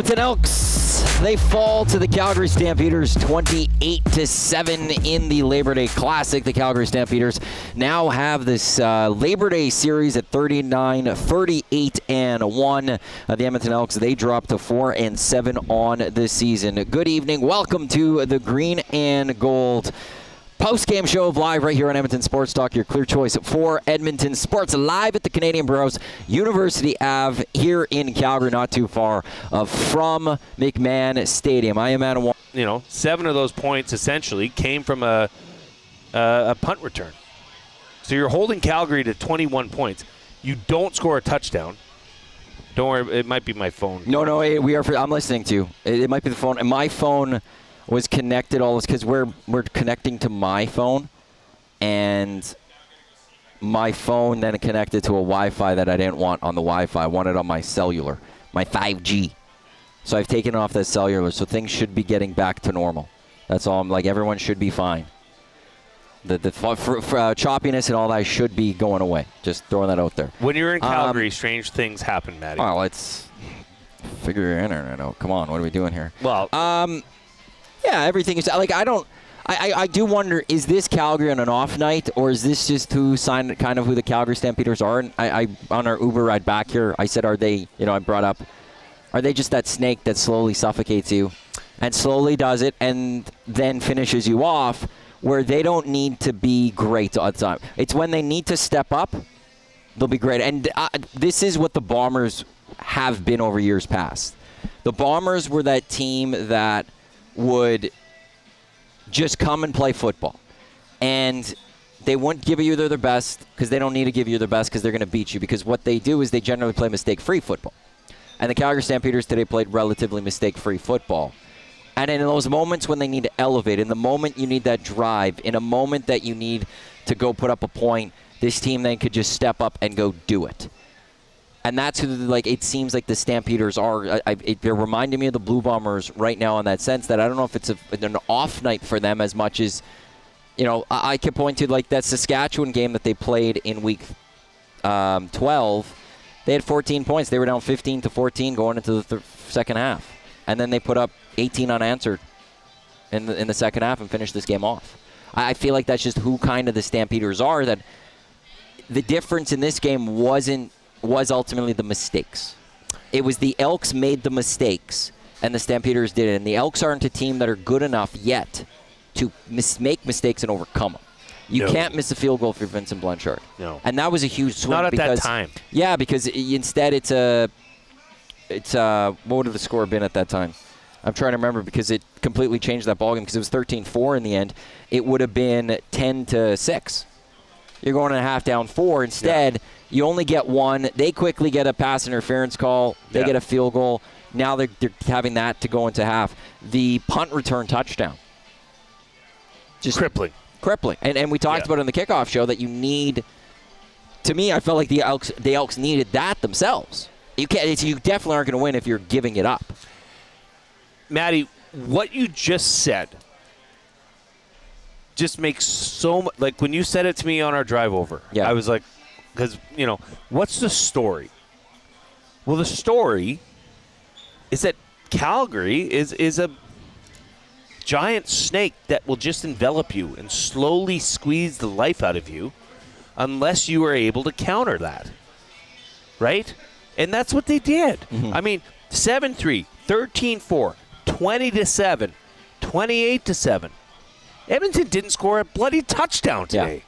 Edmonton Elks, they fall to the Calgary Stampeders 28-7 in the Labor Day Classic. The Calgary Stampeders now have this Labor Day series at 39-38-1. The Edmonton Elks, they dropped to 4-7 on the season. Good evening. Welcome to the Green and Gold Postgame Show live right here on Edmonton Sports Talk, your clear choice for Edmonton sports, live at the Canadian Brewhouse, University Ave, here in Calgary, not too far from McMahon Stadium. I am Adam. 7 of those points essentially came from a punt return. So you're holding Calgary to 21 points. You don't score a touchdown. Don't worry, it might be my phone. No, we are. I'm listening to you. It might be the phone. And my phone was connected all this because we're connecting to my phone, and my phone then connected to a Wi-Fi that I didn't want on the Wi-Fi. I wanted on my cellular, my 5G. So I've taken off that cellular, so things should be getting back to normal. That's all. I'm like, everyone should be fine. The choppiness and all that should be going away. Just throwing that out there. When you're in Calgary, strange things happen, Matty. Well, let's figure your internet out. Come on, what are we doing here? Well, yeah, everything is like I do wonder, is this Calgary on an off night, or is this just who the Calgary Stampeders are? And I on our Uber ride back here, I said, are they? I brought up, are they just that snake that slowly suffocates you, and slowly does it, and then finishes you off, where they don't need to be great all the time. It's when they need to step up, they'll be great. And this is what the Bombers have been over years past. The Bombers were that team that would just come and play football. And they wouldn't give you their best because they don't need to give you their best because they're going to beat you, because what they do is they generally play mistake-free football. And the Calgary Stampeders today played relatively mistake-free football. And in those moments when they need to elevate, in the moment you need that drive, in a moment that you need to go put up a point, this team then could just step up and go do it. And that's who, it seems like the Stampeders are. They're reminding me of the Blue Bombers right now in that sense, that I don't know if it's an off night for them as much as, I could point to that Saskatchewan game that they played in week 12. They had 14 points. They were down 15-14 going into the second half. And then they put up 18 unanswered in the second half and finished this game off. I feel like that's just who kind of the Stampeders are, that the difference in this game was ultimately the mistakes. It was the Elks made the mistakes, and the Stampeders did it. And the Elks aren't a team that are good enough yet to make mistakes and overcome them. You can't miss a field goal for Vincent Blanchard. No. And that was a huge swing. Not at that time. Yeah, because instead it's what would have the score been at that time? I'm trying to remember, because it completely changed that ballgame, because it was 13-4 in the end. It would have been 10-6. You're going in a half down 4. Instead, you only get one. They quickly get a pass interference call. They get a field goal. Now they're having that to go into half. The punt return touchdown. Just crippling. And we talked about it in the kickoff show that you need, to me, I felt like the Elks needed that themselves. You definitely aren't going to win if you're giving it up. Matty, what you just said just makes so much. Like when you said it to me on our drive over, I was like, because, what's the story? Well, the story is that Calgary is a giant snake that will just envelop you and slowly squeeze the life out of you unless you are able to counter that. Right? And that's what they did. Mm-hmm. I mean, 7-3, 13-4, 20-7, 28-7. Edmonton didn't score a bloody touchdown today. Yeah.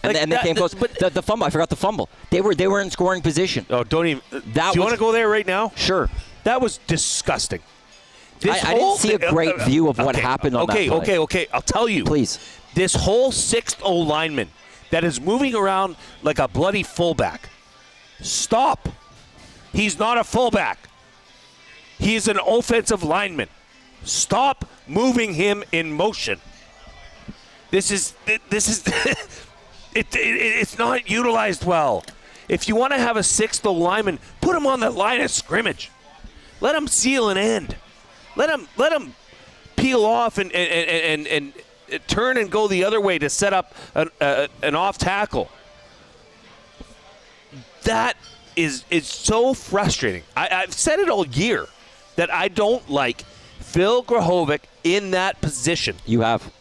And they came close. But the fumble, I forgot the fumble. They were in scoring position. Oh, don't even. Do you want to go there right now? Sure. That was disgusting. I didn't see a great view of what happened on that play. Okay. I'll tell you. Please. This whole sixth O lineman that is moving around like a bloody fullback. Stop. He's not a fullback. He's an offensive lineman. Stop moving him in motion. This is it's not utilized well. If you want to have a sixth lineman, put him on the line of scrimmage. Let him seal an end. Let him peel off and turn and go the other way to set up an off tackle. That is so frustrating. I've said it all year that I don't like Phil Grahovic in that position. You have.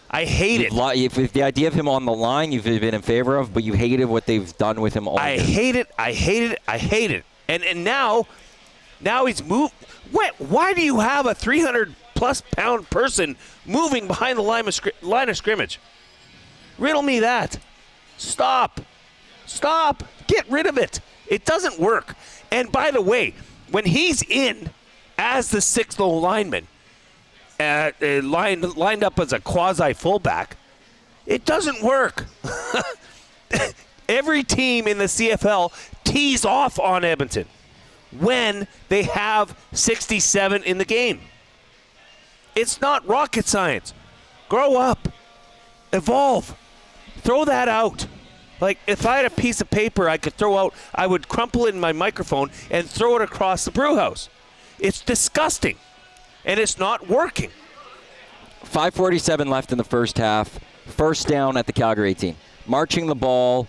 I hate it. If the idea of him on the line you've been in favor of, but you hated what they've done with him all year. I hate it. And now he's moved. Why do you have a 300-plus pound person moving behind the line of scrimmage? Riddle me that. Stop. Get rid of it. It doesn't work. And by the way, when he's in as the sixth O lineman, lined up as a quasi fullback, it doesn't work. Every team in the CFL tees off on Edmonton when they have 67 in the game. It's not rocket science. Grow up. Evolve. Throw that out. Like, if I had a piece of paper I could throw out, I would crumple it in my microphone and throw it across the brew house. It's disgusting. And it's not working. 5:47 left in the first half. First down at the Calgary 18. Marching the ball.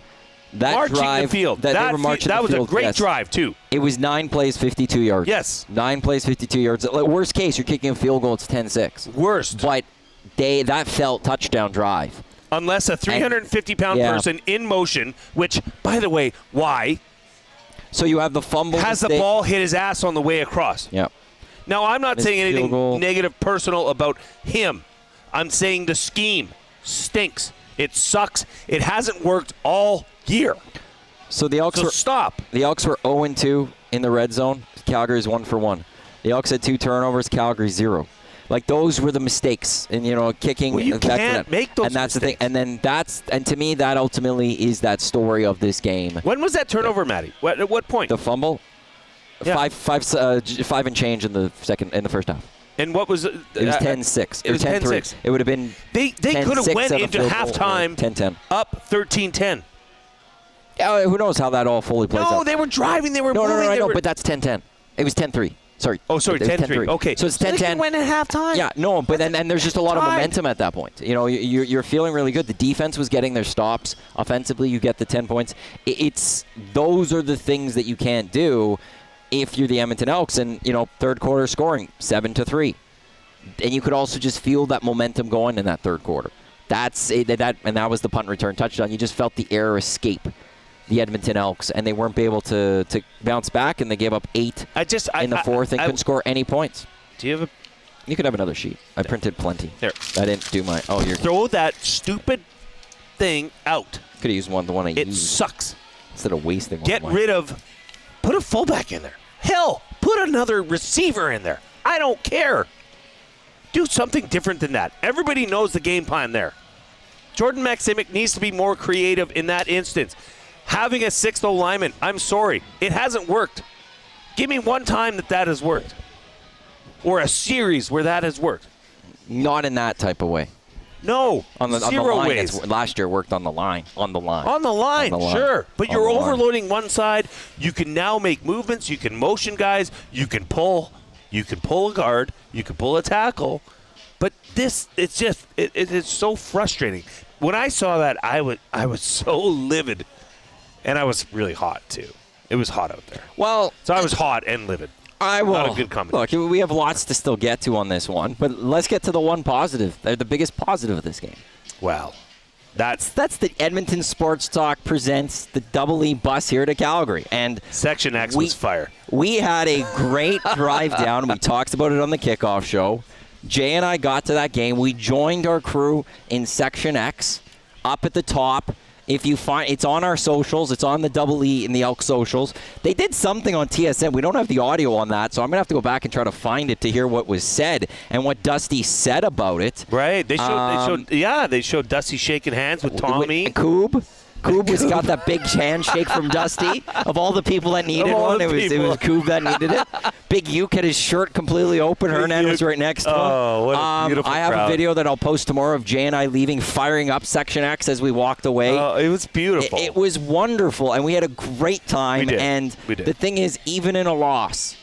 Marching the field. That was a great drive, too. It was 9 plays, 52 yards. Yes. 9 plays, 52 yards. Worst case, you're kicking a field goal, it's 10-6. Worst. But that felt touchdown drive. Unless a 350-pound person in motion, which, by the way, why? So you have the fumble. Has the ball hit his ass on the way across. Yep. Now, I'm not saying anything negative personal about him. I'm saying the scheme stinks. It sucks. It hasn't worked all year. So the Elks stop. The Elks were 0-2 in the red zone. Calgary's 1 for 1. The Elks had 2 turnovers. Calgary 0. Like, those were the mistakes, and kicking. Well, you can't make those. And that's mistakes. the thing. And to me, that ultimately is that story of this game. When was that turnover, Matty? At what point? The fumble. Yeah. 5 and change in the first half. And what was it? It was 10-6. It was 10-6. It would have been. They could have went into halftime 10-10. Up 13-10. Yeah, who knows how that all fully plays out? No, they were driving. They were moving. No, I know, but that's 10-10. It was 10-3. Sorry. Oh, sorry, 10-3. Okay. So it's 10-10. They went at halftime. Yeah, no, but then there's just a lot of momentum at that point. You're feeling really good. The defense was getting their stops. Offensively, you get the 10 points. Those are the things that you can't do if you're the Edmonton Elks and, third quarter scoring 7-3. And you could also just feel that momentum going in that third quarter. And that was the punt return touchdown. You just felt the air escape the Edmonton Elks, and they weren't able to bounce back, and they gave up 8 in the fourth and couldn't score any points. Do you have You could have another sheet. I printed plenty. There. I didn't do my... Oh, you're... Throw that stupid thing out. Could have used the one I used. It sucks. Instead of wasting one. Get rid of... Put a fullback in there. Hell, put another receiver in there. I don't care. Do something different than that. Everybody knows the game plan there. Jordan Maximic needs to be more creative in that instance. Having a 6th O lineman, I'm sorry, it hasn't worked. Give me one time that has worked. Or a series where that has worked. Not in that type of way. No, on the line ways. Last year worked on the line. On the line, sure. But you're overloading one side. You can now make movements. You can motion guys. You can pull. You can pull a guard. You can pull a tackle. But it's so frustrating. When I saw that, I was so livid. And I was really hot, too. It was hot out there. Well, so I was hot and livid. Not a good combination. Look, we have lots to still get to on this one, but let's get to the one positive. They're the biggest positive of this game. Well, that's the Edmonton Sports Talk presents the Double E bus here to Calgary. And Section X was fire. We had a great drive down. We talked about it on the kickoff show. Jay and I got to that game. We joined our crew in Section X up at the top. If you find it's on our socials, it's on the Double E and the Elk socials. They did something on TSN. We don't have the audio on that, so I'm gonna have to go back and try to find it to hear what was said and what Dusty said about it. Right. They showed Dusty shaking hands with Tommy. Coob was got that big handshake from Dusty. Of all the people that needed one, it was Coob that needed it. Big Uke had his shirt completely open. Hernan was right next to him. Oh, what a beautiful I have crowd. A video that I'll post tomorrow of Jay and I leaving, firing up Section X as we walked away. Oh, it was beautiful. It was wonderful, and we had a great time. We did. And the thing is, even in a loss,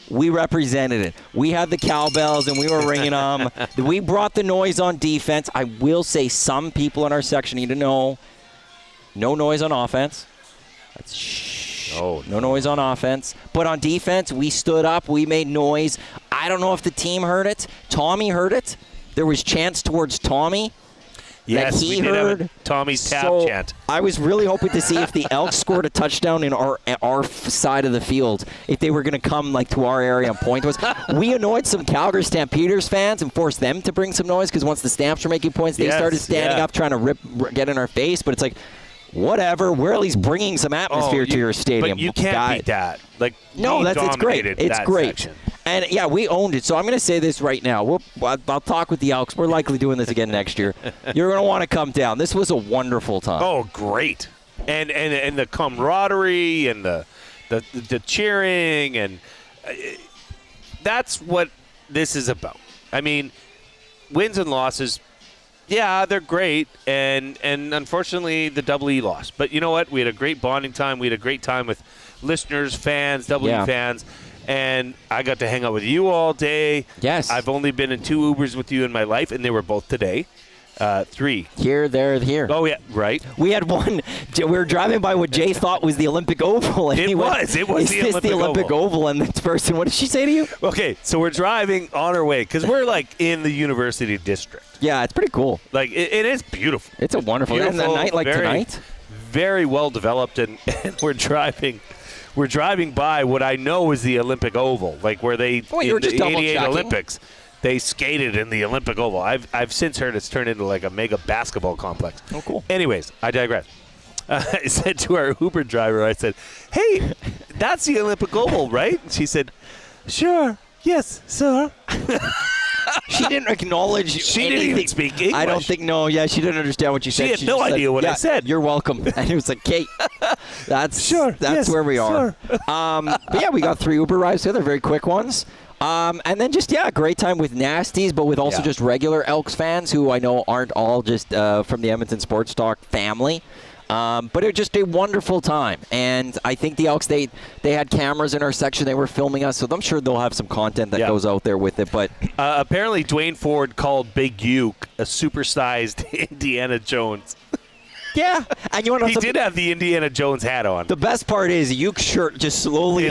we represented it. We had the cowbells, and we were ringing them. We brought the noise on defense. I will say some people in our section need to know, no noise on offense. That's shh. No noise on offense. But on defense, we stood up. We made noise. I don't know if the team heard it. Tommy heard it. There was chants towards Tommy. Yes, he we did heard have a Tommy's tap chant. I was really hoping to see if the Elks scored a touchdown in our side of the field, if they were going to come to our area and point to us. We annoyed some Calgary Stampeders fans and forced them to bring some noise because once the Stamps were making points, they started standing up trying to get in our face. But it's like, whatever, we're at least bringing some atmosphere to your stadium. But you can't beat that. No, it's great. It's great. Section. And, yeah, we owned it. So I'm going to say this right now. I'll talk with the Elks. We're likely doing this again next year. You're going to want to come down. This was a wonderful time. Oh, great. And the camaraderie and the cheering, and that's what this is about. I mean, wins and losses, yeah, they're great, and unfortunately the Double E lost. But you know what? We had a great bonding time. We had a great time with listeners, fans, Double E fans. And I got to hang out with you all day. Yes. I've only been in 2 Ubers with you in my life, and they were both today. 3. Here, there, here. Oh, yeah, right. We had one. We were driving by what Jay thought was the Olympic Oval. And It was the Olympic Oval. And this person, what did she say to you? Okay, so we're driving on our way, because we're, in the University District. Yeah, it's pretty cool. It is beautiful. It's a wonderful. Beautiful, and a night like tonight? Very well developed, and we're driving. We're driving by what I know is the Olympic Oval, where they in the 88 Olympics, they skated in the Olympic Oval. I've since heard it's turned into a mega basketball complex. Oh, cool. Anyways, I digress. I said to our Uber driver, I said, "Hey, that's the Olympic Oval, right?" And she said, "Sure, yes, sir." She didn't acknowledge She anything. didn't even speak English. I don't think, no, yeah, she didn't understand what you said. She had no idea what I said. You're welcome. And it was like, Kate, that's yes, where we are. Sure. But yeah, we got 3 Uber rides together, very quick ones. And then just, great time with Nasties, but with also just regular Elks fans who I know aren't all just from the Edmonton Sports Talk family. But it was just a wonderful time. And I think the Elks, they had cameras in our section. They were filming us, so I'm sure they'll have some content that goes out there with it. But apparently Dwayne Ford called Big Uke a supersized Indiana Jones. Yeah, and you want to know he did have the Indiana Jones hat on. The best part is Uke's shirt just slowly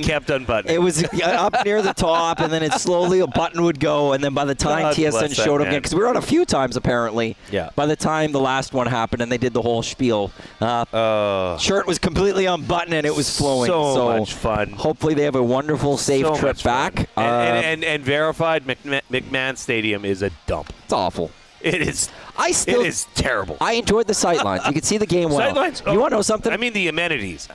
kept unbuttoning. It was up near the top, and then it slowly a button would go, and then by the time TSN showed up again, because we were on a few times apparently. Yeah. By the time the last one happened, and they did the whole spiel, shirt was completely unbuttoned and it was flowing. So much fun. Hopefully they have a wonderful, safe trip back. And verified McMahon Stadium is a dump. It's awful. It is. It is terrible. I enjoyed the sightlines. You could see the game well. Sightlines. You want to know something? I mean the amenities.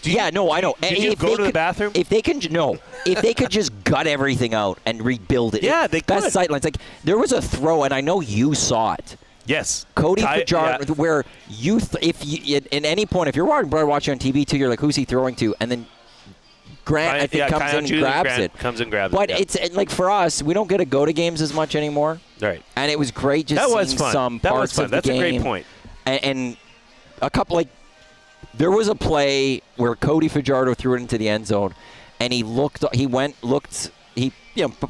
I know. Did you go to the bathroom? If they could just gut everything out and rebuild it. Yeah, they could. Best sightlines. There was a throw, and I know you saw it. Yes. Cody Fajardo, where at any point, if you're watching on TV too, you're like, who's he throwing to? And then Grant, I think, comes in and grabs it. Comes and grabs it. But it's for us, we don't get to go to games as much anymore. Right. And it was great just seeing some parts of the game. That's a great point. And a couple, there was a play where Cody Fajardo threw it into the end zone, and he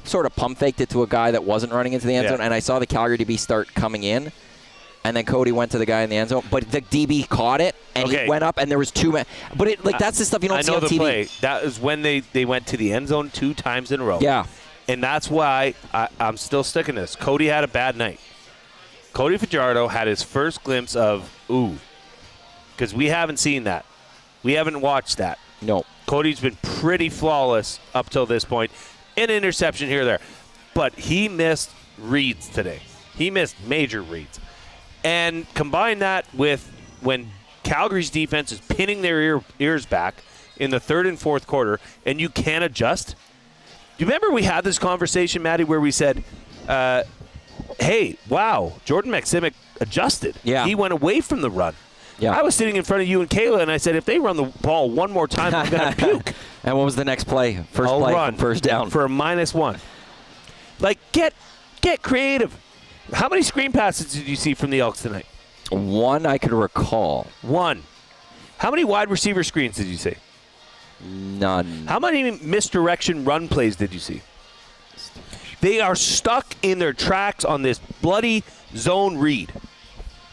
sort of pump faked it to a guy that wasn't running into the end zone, and I saw the Calgary DB start coming in. And then Cody went to the guy in the end zone, but the DB caught it, and he went up, and there was 2 men. But that's the stuff you don't see on TV. I know the play. That is when they went to the end zone 2 times in a row. Yeah. And that's why I'm still sticking to this. Cody had a bad night. Cody Fajardo had his first glimpse of, because we haven't seen that. We haven't watched that. No. Cody's been pretty flawless up till this point. An interception here or there. But he missed reads today. He missed major reads. And combine that with when Calgary's defense is pinning their ears back in the 3rd and 4th quarter, and you can't adjust. Do you remember we had this conversation, Matty, where we said, hey, wow, Jordan Maksimic adjusted. Yeah. He went away from the run. Yeah. I was sitting in front of you and Kayla, and I said, if they run the ball one more time, I'm going to puke. And what was the next play? First down. For a -1. Get creative. How many screen passes did you see from the Elks tonight? 1 I could recall. 1. How many wide receiver screens did you see? None. How many misdirection run plays did you see? They are stuck in their tracks on this bloody zone read.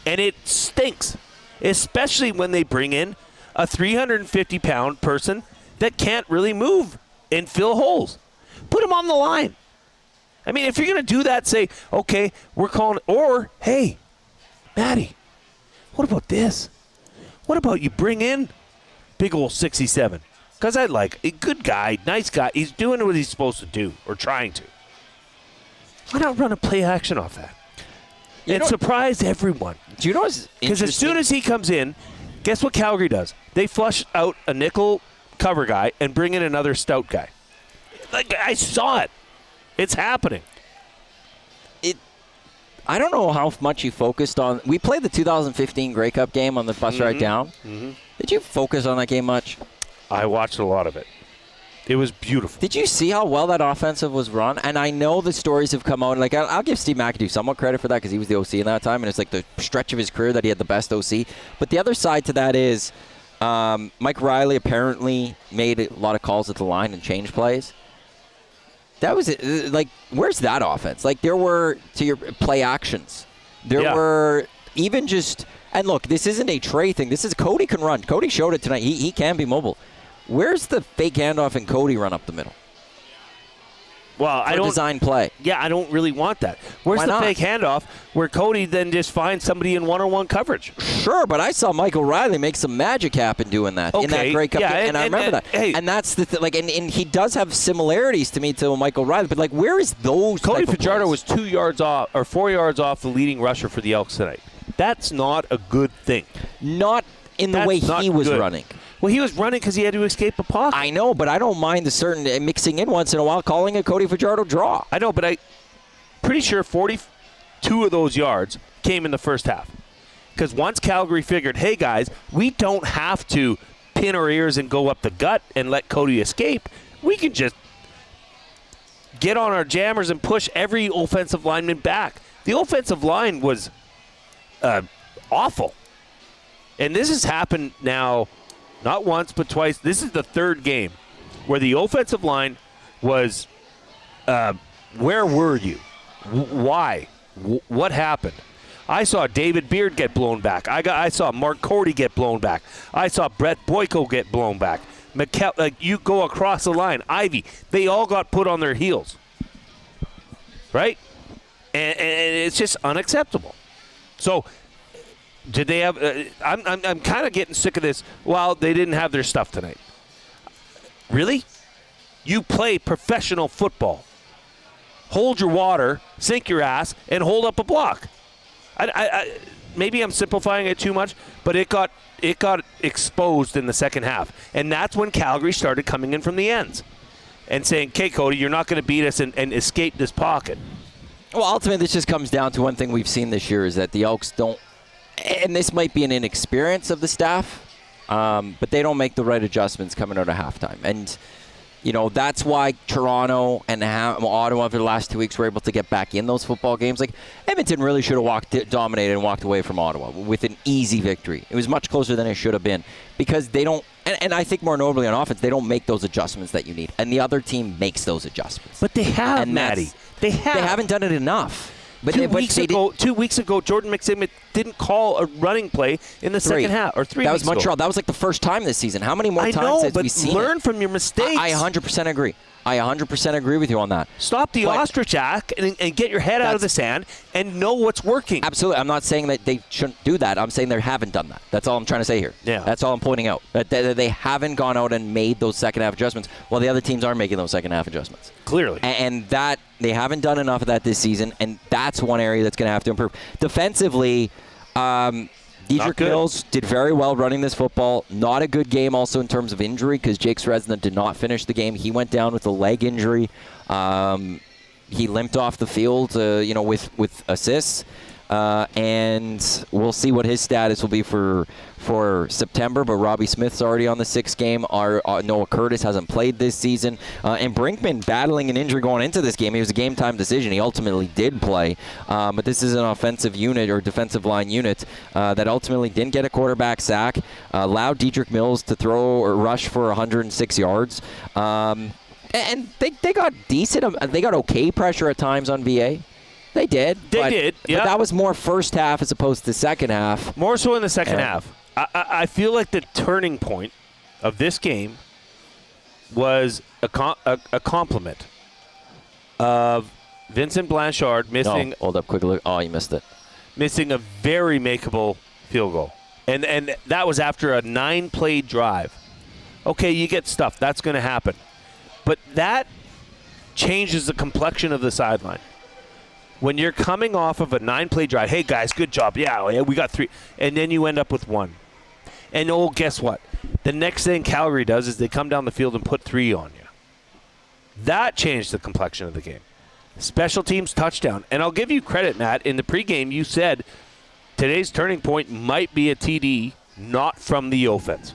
And it stinks, especially when they bring in a 350-pound person that can't really move and fill holes. Put him on the line. I mean, if you're going to do that, say, okay, we're calling it. Or, hey, Matty, what about this? What about you bring in big old 67? Because I like a good guy, nice guy. He's doing what he's supposed to do or trying to. Why not run a play action off that? And surprise everyone. Do you know what's interesting? Because as soon as he comes in, guess what Calgary does? They flush out a nickel cover guy and bring in another stout guy. Like, I saw it. It's happening. I don't know how much you focused on. We played the 2015 Grey Cup game on the bus ride down. Mm-hmm. Did you focus on that game much? I watched a lot of it. It was beautiful. Did you see how well that offensive was run? And I know the stories have come out. Like, I'll give Steve McAdoo somewhat credit for that because he was the OC in that time, and it's like the stretch of his career that he had the best OC. But the other side to that is Mike Riley apparently made a lot of calls at the line and changed plays. That was it. Like, where's that offense? Like, there were, to your play actions, there were even just, and look, this isn't a Trey thing. This is Cody can run. Cody showed it tonight. He can be mobile. Where's the fake handoff and Cody run up the middle? Well, I don't design play. Yeah, I don't really want that. Where's the fake handoff where Cody then just finds somebody in one-on-one coverage? Sure, but I saw Michael Riley make some magic happen doing that in that Grey Cup game, and I remember that. Hey, and that's the like, and he does have similarities to me to Michael Riley, but like, where is those? Cody Fajardo was 2 yards off or 4 yards off the leading rusher for the Elks tonight. That's not a good thing. Not in the way he was running. Well, he was running because he had to escape a pocket. I know, but I don't mind the certain mixing in once in a while, calling a Cody Fajardo draw. I know, but I'm pretty sure 42 of those yards came in the first half. Because once Calgary figured, hey, guys, we don't have to pin our ears and go up the gut and let Cody escape. We can just get on our jammers and push every offensive lineman back. The offensive line was awful. And this has happened now not once but twice. This is the third game where the offensive line was, where were you? Why? What happened? I saw David Beard get blown back. I saw Mark Cordy get blown back. I saw Brett Boyko get blown back. You go across the line. Ivy, they all got put on their heels. Right? And it's just unacceptable. So, did they have? I'm kind of getting sick of this. Well, they didn't have their stuff tonight. Really? You play professional football. Hold your water, sink your ass, and hold up a block. I maybe I'm simplifying it too much, but it got exposed in the second half, and that's when Calgary started coming in from the ends and saying, "Okay, Cody, you're not going to beat us and escape this pocket." Well, ultimately, this just comes down to one thing we've seen this year is that the Elks don't. And this might be an inexperience of the staff, but they don't make the right adjustments coming out of halftime. And, you know, that's why Toronto and Ottawa over the last 2 weeks were able to get back in those football games. Like, Edmonton really should have dominated and walked away from Ottawa with an easy victory. It was much closer than it should have been because they don't, and I think more notably on offense, they don't make those adjustments that you need. And the other team makes those adjustments. But they have, Matty. They have. They haven't done it enough. But 2 weeks ago, Jordan McSimmett didn't call a running play in the second half, or 3 that weeks was Montreal. ago. That was like the first time this season. How many more times have we seen it? Learn from your mistakes. I 100% agree. I 100% agree with you on that. Stop the ostrich act and get your head out of the sand and know what's working. Absolutely. I'm not saying that they shouldn't do that. I'm saying they haven't done that. That's all I'm trying to say here. Yeah. That's all I'm pointing out. That they haven't gone out and made those second half adjustments while the other teams are making those second half adjustments. Clearly. And that they haven't done enough of that this season, and that's one area that's going to have to improve. Defensively, Dedrick Mills did very well running this football. Not a good game also in terms of injury because Jake Sresna did not finish the game. He went down with a leg injury. He limped off the field, with assists. And we'll see what his status will be for September. But Robbie Smith's already on the 6th game. Noah Curtis hasn't played this season. And Brinkman battling an injury going into this game. He was a game-time decision. He ultimately did play. But this is an offensive unit or defensive line unit that ultimately didn't get a quarterback sack. Allowed Dedrick Mills to throw or rush for 106 yards. And they got decent. They got okay pressure at times on VA. They did. They did, yeah. But that was more first half as opposed to second half. More so in the second half. I feel like the turning point of this game was a compliment of Vincent Blanchard missing. No, hold up, quick look. Oh, you missed it. Missing a very makeable field goal. And that was after a 9-play drive. Okay, you get stuff. That's going to happen. But that changes the complexion of the sideline. When you're coming off of a 9-play drive, hey, guys, good job. Yeah, we got 3. And then you end up with 1. And, guess what? The next thing Calgary does is they come down the field and put 3 on you. That changed the complexion of the game. Special teams touchdown. And I'll give you credit, Matt. In the pregame, you said today's turning point might be a TD, not from the offense.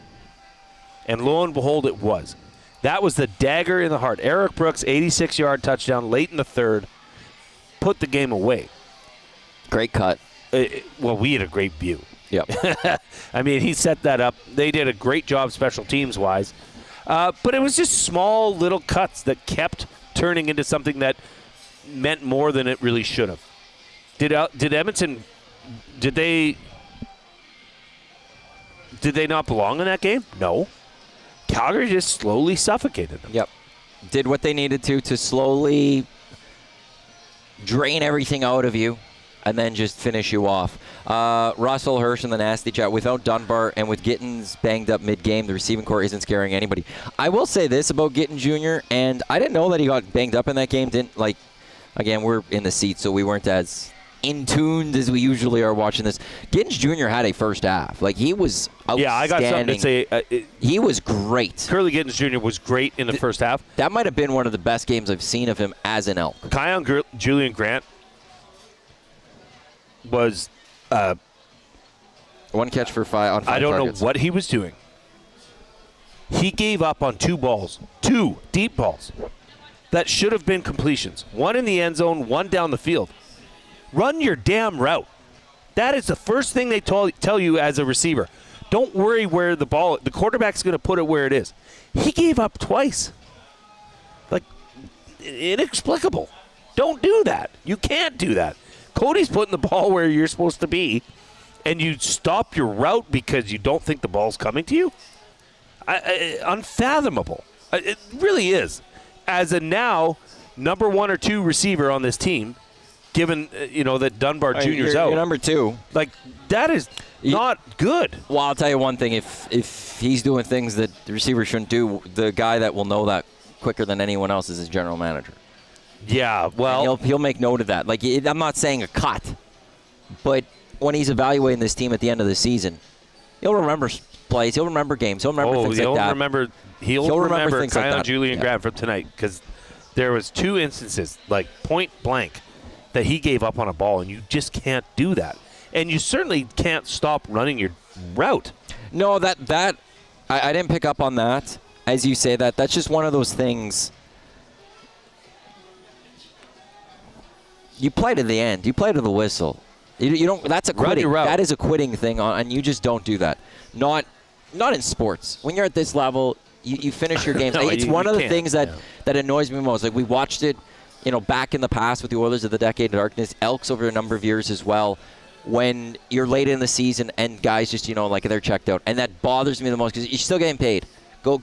And lo and behold, it was. That was the dagger in the heart. Eric Brooks, 86-yard touchdown late in the third, put the game away. Great cut. Well, we had a great view. Yep. I mean, he set that up. They did a great job special teams-wise. But it was just small little cuts that kept turning into something that meant more than it really should have. Did Edmonton, did they not belong in that game? No. Calgary just slowly suffocated them. Yep. Did what they needed to slowly drain everything out of you and then just finish you off. Russell Hirsch in the nasty chat. Without Dunbar and with Gittins banged up mid-game, the receiving core isn't scaring anybody. I will say this about Gittins Jr., and I didn't know that he got banged up in that game. Again, we're in the seats, so we weren't as in-tuned as we usually are watching this. Gittins Jr. had a first half. He was outstanding. Yeah, I got something to say. He was great. Curly Gittins Jr. was great in the first half. That might have been one of the best games I've seen of him as an Elk. Julian Grant was... one catch for 5 on 5 I don't targets. know what he was doing. He gave up on 2 balls. 2 deep balls. That should have been completions. 1 in the end zone, 1 down the field. Run your damn route. That is the first thing they tell you as a receiver. Don't worry where the quarterback's going to put it where it is. He gave up twice. Inexplicable. Don't do that. You can't do that. Cody's putting the ball where you're supposed to be, and you stop your route because you don't think the ball's coming to you? Unfathomable. It really is. As a now number 1 or 2 receiver on this team, given that Dunbar Jr.'s out. You're number 2. That is not good. Well, I'll tell you one thing. If he's doing things that the receiver shouldn't do, the guy that will know that quicker than anyone else is his general manager. Yeah, well. He'll make note of that. I'm not saying a cut, but when he's evaluating this team at the end of the season, he'll remember plays. He'll remember games. He'll remember things like that. He'll remember things like Kyle that. Julian Grant from tonight, because there was 2 instances, point blank, that he gave up on a ball, and you just can't do that. And you certainly can't stop running your route. No, I didn't pick up on that. As you say that, that's just one of those things. You play to the end. You play to the whistle. You don't. That's a quitting. That is a quitting thing, and you just don't do that. Not in sports. When you're at this level, you finish your games. No, it's one of the things that annoys me most. We watched it, back in the past with the Oilers of the Decade of Darkness, Elks over a number of years as well. When you're late in the season and guys just they're checked out, and that bothers me the most because you're still getting paid. Go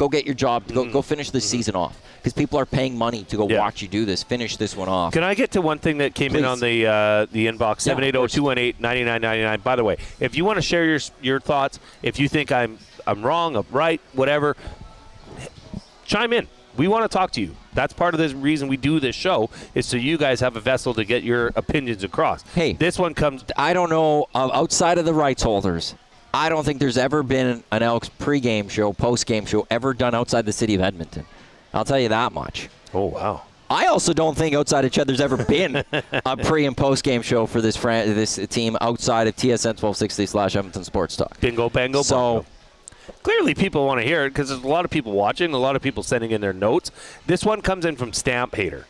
get your job. Go finish the season off. Because people are paying money to go watch you do this. Finish this one off. Can I get to one thing that came in on the inbox? 780-218-9999. By the way, if you want to share your thoughts, if you think I'm wrong, I'm right, whatever, chime in. We want to talk to you. That's part of the reason we do this show, is so you guys have a vessel to get your opinions across. Hey, this one comes. I don't know, outside of the rights holders, I don't think there's ever been an Elks pregame show, postgame show ever done outside the city of Edmonton. I'll tell you that much. Oh, wow. I also don't think outside of Ched there's ever been a pre- and post-game show for this team outside of TSN 1260/Edmonton Sports Talk. Bingo, bango, so, bango. Clearly people want to hear it because there's a lot of people watching, a lot of people sending in their notes. This one comes in from Stamp Hater.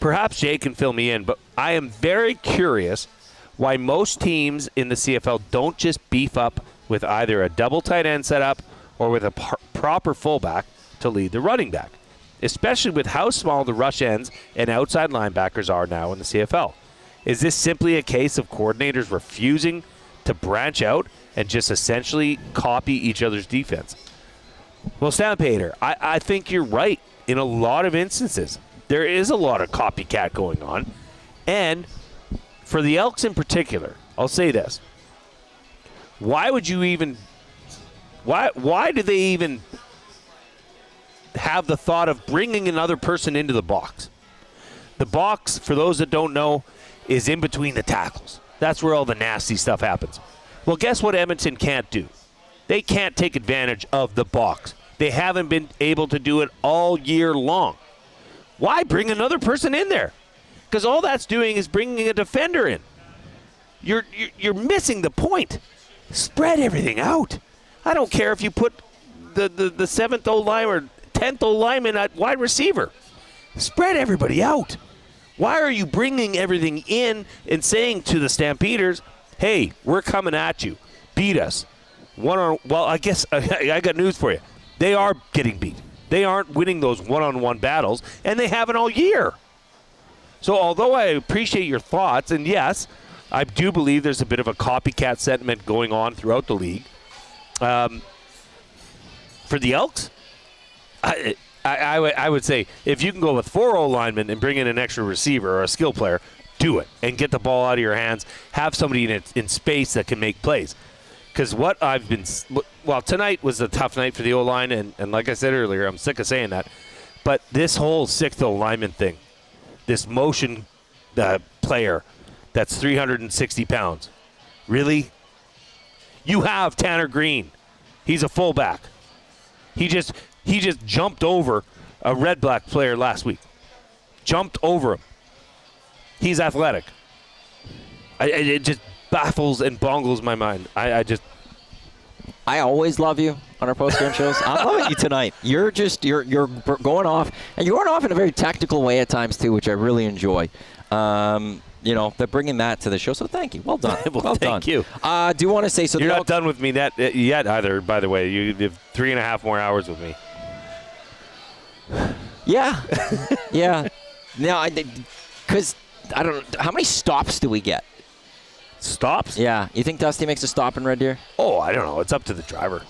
Perhaps Jay can fill me in, but I am very curious why most teams in the CFL don't just beef up with either a double tight end setup or with a proper fullback to lead the running back, especially with how small the rush ends and outside linebackers are now in the CFL. Is this simply a case of coordinators refusing to branch out and just essentially copy each other's defense. Well, Stampeder, I think you're right in a lot of instances. There is a lot of copycat going on. And for the Elks in particular, I'll say this. Why would you even – why do they even have the thought of bringing another person into the box? The box, for those that don't know, is in between the tackles. That's where all the nasty stuff happens. Well, guess what Edmonton can't do? They can't take advantage of the box. They haven't been able to do it all year long. Why bring another person in there? Because all that's doing is bringing a defender in. You're missing the point. Spread everything out. I don't care if you put the 7th O-line or 10th O-lineman at wide receiver. Spread everybody out. Why are you bringing everything in and saying to the Stampeders, hey, we're coming at you. Beat us. Well, I guess I got news for you. They are getting beat. They aren't winning those one-on-one battles, and they haven't all year. So although I appreciate your thoughts, and yes, I do believe there's a bit of a copycat sentiment going on throughout the league. For the Elks, I would say if you can go with 4 O-linemen and bring in an extra receiver or a skill player, do it and get the ball out of your hands. Have somebody in space that can make plays. Because what I've been – well, tonight was a tough night for the O-line, and like I said earlier, I'm sick of saying that. But this whole 6th O-lineman thing, this motion player that's 360 pounds, really? You have Tanner Green. He's a fullback. He just jumped over a red-black player last week. Jumped over him. He's athletic. It just baffles and bongles my mind. I always love you on our post-game shows. I'm loving you tonight. You're going off, and you're going off in a very tactical way at times too, which I really enjoy. They're bringing that to the show, so thank you. Well done. Thank you. Do you want to say so? You're not done with me yet either, by the way. You have 3.5 more hours with me. Yeah. Yeah. Now, because I don't know, how many stops do we get? Stops? Yeah. You think Dusty makes a stop in Red Deer? Oh, I don't know. It's up to the driver.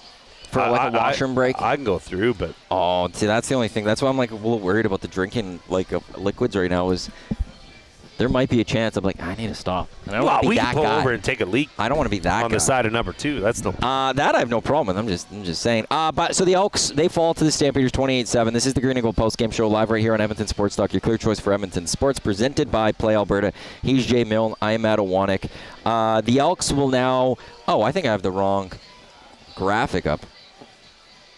For a washroom break? I can go through, but... Oh, see, that's the only thing. That's why I'm a little worried about the drinking liquids right now is... There might be a chance I'm I need to stop. And I don't want to be that guy. We can pull over and take a leak. I don't want to be that on guy. The side of number 2. That's no. That I have no problem with. I'm just saying. But so the Elks, they fall to the Stampeders 28-7. This is the Green Gold Postgame Show live right here on Edmonton Sports Talk. Your clear choice for Edmonton sports, presented by Play Alberta. He's Jay Milne. I am Matt Iwanyk. The Elks will now. Oh, I think I have the wrong graphic up.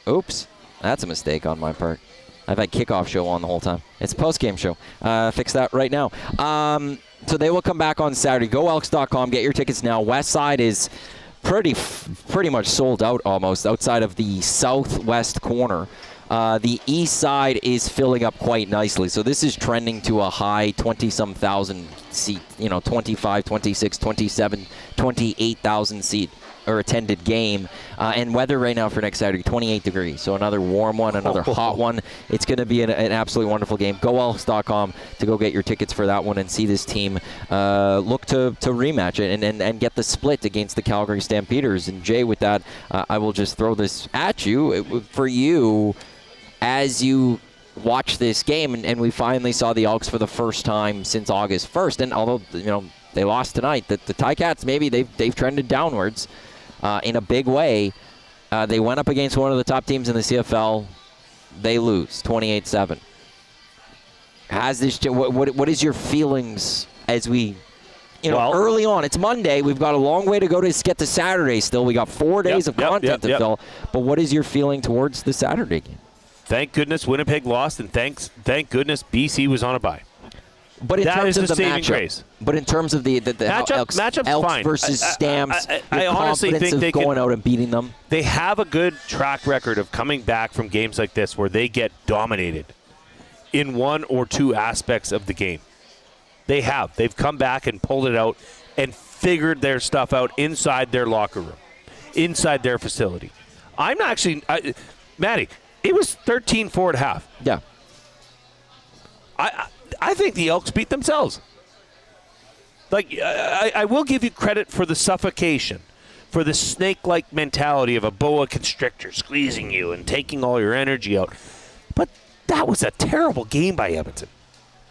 Oops, that's a mistake on my part. I've had kickoff show on the whole time. It's a post-game show. Fix that right now. So they will come back on Saturday. GoElks.com. Get your tickets now. West Side is pretty much sold out almost outside of the southwest corner. The east side is filling up quite nicely. So this is trending to a high 20-some thousand seat, 25, 26, 27, 28,000 seat or attended game. And weather right now for next Saturday, 28 degrees. So another warm one, another hot one. It's going to be an absolutely wonderful game. GoElks.com to go get your tickets for that one and see this team look to rematch it and get the split against the Calgary Stampeders. And Jay, with that, I will just throw this at you. For you, as you watch this game, and we finally saw the Elks for the first time since August 1st, and although they lost tonight, the Ticats, maybe they've trended downwards in a big way. They went up against one of the top teams in the CFL. They lose 28-7. What is your feelings as we early on? It's Monday. We've got a long way to go to get to Saturday still. We got 4 days of content to fill. But what is your feeling towards the Saturday game? Thank goodness Winnipeg lost, and thank goodness BC was on a bye. But in terms of the saving matchup, grace. But in terms of the matchup's Elks fine. versus Stamps, I honestly think they going out and beating them. They have a good track record of coming back from games like this where they get dominated in one or two aspects of the game. They have. They've come back and pulled it out and figured their stuff out inside their locker room, inside their facility. I'm actually, Matty, it was 13-4 at half. Yeah. I think the Elks beat themselves. I will give you credit for the suffocation. for the snake-like mentality of a boa constrictor squeezing you and taking all your energy out. But that was a terrible game by Edmonton.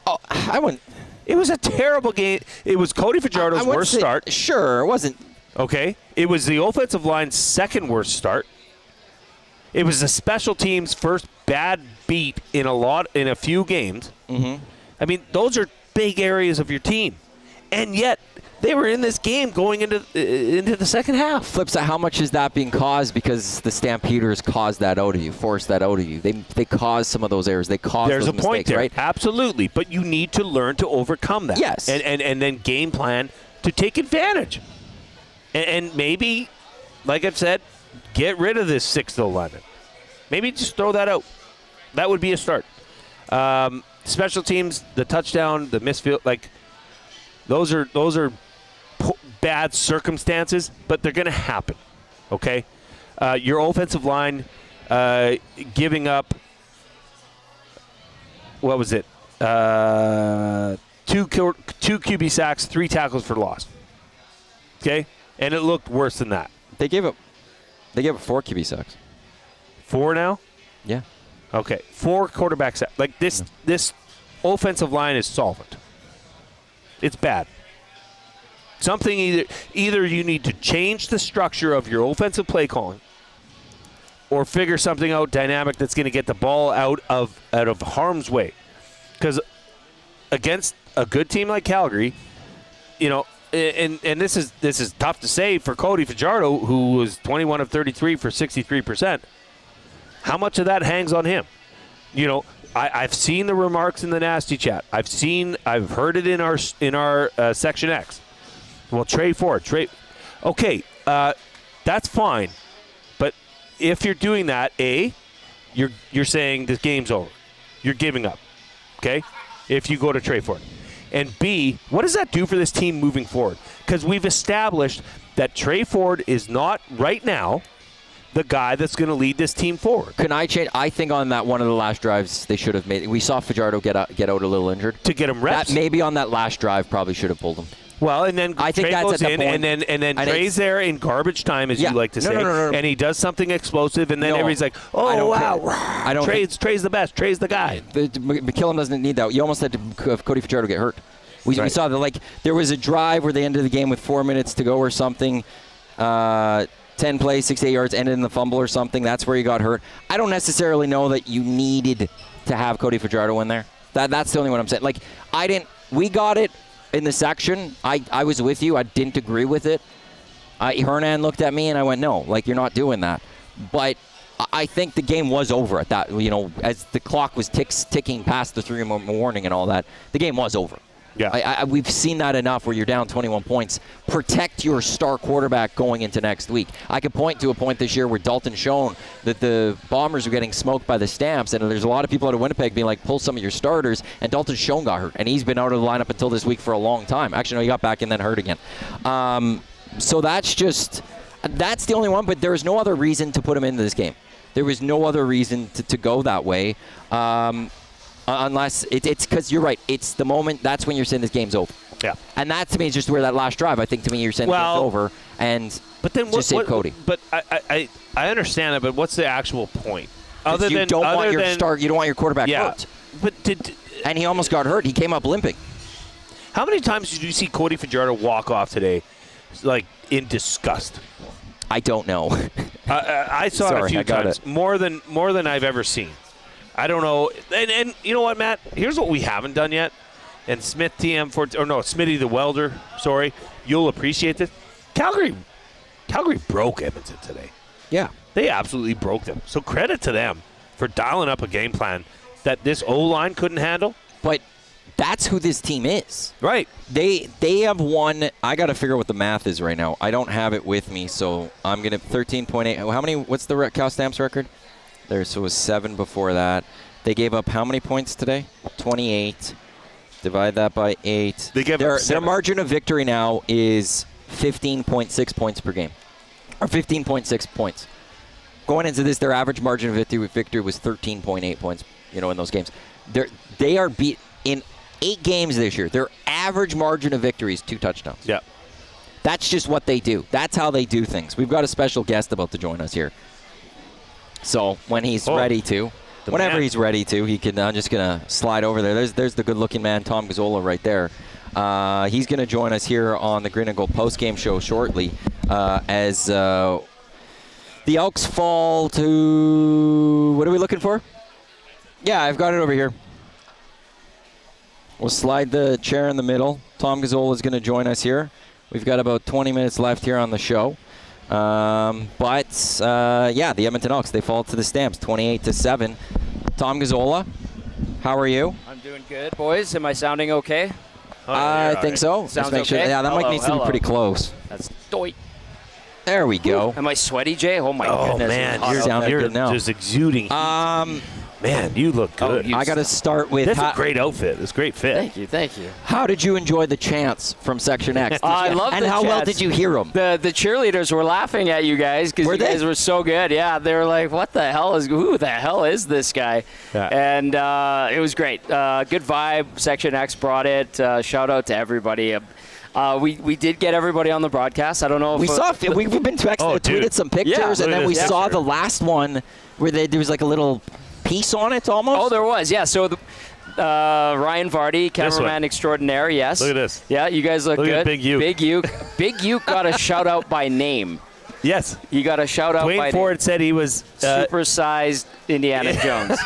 Oh, I wouldn't. It was a terrible game. It was Cody Fajardo's worst start. Sure, it wasn't. Okay. It was the offensive line's second worst start. It was the special teams' first bad beat in a few games. Mm-hmm. I mean, those are big areas of your team. And yet, they were in this game going into the second half. Flip side, how much is that being caused because the Stampeders caused that out of you, forced that out of you? They caused some of those errors. They caused There's those a point mistakes, there, right? Absolutely. But you need to learn to overcome that. Yes. And then game plan to take advantage. And maybe, like I've said, get rid of this 6th lineman. Maybe just throw that out. That would be a start. Special teams, the touchdown, the misfield, like those are bad circumstances, but they're going to happen. Okay, your offensive line giving up. What was it? 2 QB sacks, 3 tackles for loss. Okay, and it looked worse than that. They gave up 4 QB sacks. 4 now? Yeah. Okay, 4 quarterback sacks. Like this offensive line is solvent. It's bad. Something either you need to change the structure of your offensive play calling, or figure something out dynamic that's going to get the ball out of harm's way. Because against a good team like Calgary, you know, and this is tough to say for Cody Fajardo, who was 21 of 33 for 63%. How much of that hangs on him? You know, I've seen the remarks in the nasty chat. I've heard it in our Section X. Well, Trey Ford. Okay, that's fine. But if you're doing that, you're saying the game's over. You're giving up. Okay? If you go to Trey Ford. And B, what does that do for this team moving forward? Because we've established that Trey Ford is not right now the guy that's going to lead this team forward. Can I change? I think on that one of the last drives they should have made. We saw Fajardo get out a little injured. To get him reps? That maybe on that last drive probably should have pulled him. Well, and then I think Trey that's goes at the in, point. and then Trey's there in garbage time, as you like to say, and he does something explosive, and then everybody's like, "Oh wow, Trey's the best. Trey's the guy." McKillum doesn't need that. You almost had to have Cody Fajardo get hurt. We saw that. There was a drive where they ended the game with 4 minutes to go or something. 10 plays, 68 yards, ended in the fumble or something. That's where he got hurt. I don't necessarily know that you needed to have Cody Fajardo in there. That's the only one I'm saying. We got it in the section. I was with you. I didn't agree with it. Hernan looked at me and I went, no, you're not doing that. But I think the game was over at that. You know, as the clock was ticking past the 3-minute warning and all that, the game was over. Yeah, we've seen that enough where you're down 21 points. Protect your star quarterback going into next week. I could point to a point this year where Dalton Schoen that the Bombers were getting smoked by the Stamps, and there's a lot of people out of Winnipeg being like, pull some of your starters, and Dalton Schoen got hurt, and he's been out of the lineup until this week for a long time. Actually, no, he got back and then hurt again. So that's the only one, but there was no other reason to put him into this game. There was no other reason to go that way. Unless it's because you're right. It's the moment. That's when you're saying this game's over. Yeah. And that to me is just where that last drive. I think to me you're saying the game's over. But then just save Cody. But I understand it. But what's the actual point? You don't want your quarterback hurt. But and he almost got hurt. He came up limping. How many times did you see Cody Fajardo walk off today, in disgust? I don't know. I saw it a few times. More than I've ever seen. I don't know. And you know what, Matt? Here's what we haven't done yet. And Smith Smitty the welder, sorry. You'll appreciate this. Calgary broke Edmonton today. Yeah. They absolutely broke them. So credit to them for dialing up a game plan that this O-line couldn't handle. But that's who this team is. Right. They have won. I got to figure out what the math is right now. I don't have it with me, so I'm going to 13.8. What's the Cal Stamps record? So it was 7 before that. They gave up how many points today? 28. Divide that by 8. Their margin of victory now is 15.6 points per game. Or 15.6 points. Going into this, their average margin of victory was 13.8 points, in those games. They are beat in 8 games this year. Their average margin of victory is 2 touchdowns. Yeah. That's just what they do. That's how they do things. We've got a special guest about to join us here. So when he's ready to, whenever he's ready to, he can. I'm just gonna slide over there. There's the good-looking man, Tom Gazola, right there. He's gonna join us here on the Green and Gold Postgame Show shortly, as the Elks fall to. What are we looking for? Yeah, I've got it over here. We'll slide the chair in the middle. Tom Gazola is gonna join us here. We've got about 20 minutes left here on the show. The Edmonton Elks, they fall to the Stamps 28-7. Tom Gazola, how are you? I'm doing good, boys. Am I sounding okay? I think so. Sounds make sure. okay? Yeah, that mic needs to be pretty close. That's doit. There we go. Am I sweaty, Jay? Oh, my goodness. Oh, man. You're You're now. just exuding heat. Man, you look good. I got to start with... That's a great outfit. It's a great fit. Thank you. How did you enjoy the chants from Section X? I love And the how well chants. did you hear them? The cheerleaders were laughing at you guys because you guys were so good. Yeah, they were like, who the hell is this guy? Yeah. And it was great. Good vibe. Section X brought it. Shout out to everybody. We did get everybody on the broadcast. I don't know if... We've been tweeted some pictures, and then we saw the last one where there was like a little piece on it almost. Oh, there was, yeah. So Ryan Vardy, cameraman extraordinaire, yes. Look at this. Yeah, you guys look good. At Big Uke. Big Uke got a shout out by name. Yes. He got a shout out by Wayne Ford said he was supersized Indiana Jones.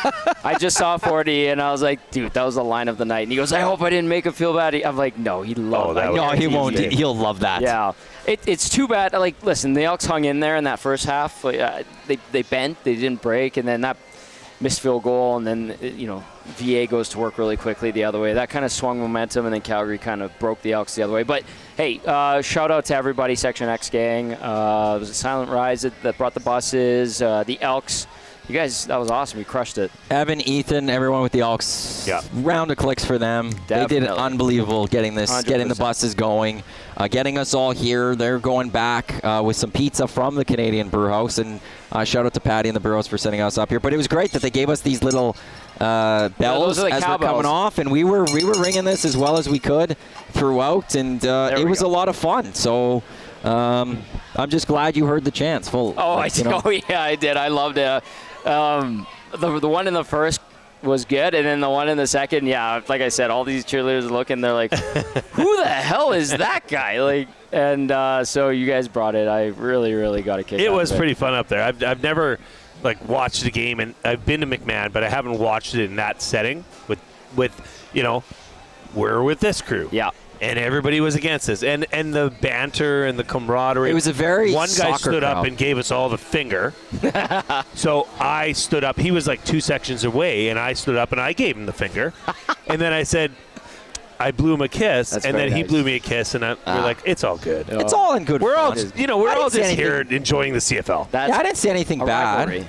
I just saw 40 and I was like, dude, that was the line of the night. And he goes, I hope I didn't make him feel bad. I'm like, no, he loved that. No, he won't. He'll love that. Yeah. It's too bad. Like, listen, the Elks hung in there in that first half. They bent. They didn't break. And then that missed field goal, and then, VA goes to work really quickly the other way. That kind of swung momentum, and then Calgary kind of broke the Elks the other way. But, hey, shout out to everybody, Section X gang. It was a Silent Rise that brought the buses, the Elks. You guys, that was awesome. You crushed it. Evan, Ethan, everyone with the Elks. Yeah. Round of clicks for them. Definitely. They did unbelievable getting the 100%. buses going, getting us all here. They're going back with some pizza from the Canadian Brewhouse. And shout out to Patty and the Brewhouse for sending us up here. But it was great that they gave us these little bells as we're coming off. And we were ringing this as well as we could throughout. And it was a lot of fun. So... I'm just glad you heard the chants full. Oh, yeah, I did. I loved it. The one in the first was good, and then the one in the second, yeah, like I said, all these cheerleaders looking, they're like, who the hell is that guy? Like, and so you guys brought it. I really, really got a kick out of it. It was pretty fun up there. I've never watched a game, and I've been to McMahon, but I haven't watched it in that setting with we're with this crew. Yeah. And everybody was against us. And the banter and the camaraderie. It was a very One guy soccer stood crowd. up and gave us all the finger. So I stood up. He was like 2 sections away, and I stood up and I gave him the finger. And then I said, I blew him a kiss, That's and then very he nice. blew me a kiss, and we're like, it's all good. It's all in good We're all, fun. we're I all didn't see just anything- here enjoying the CFL. I didn't see anything a bad. rivalry.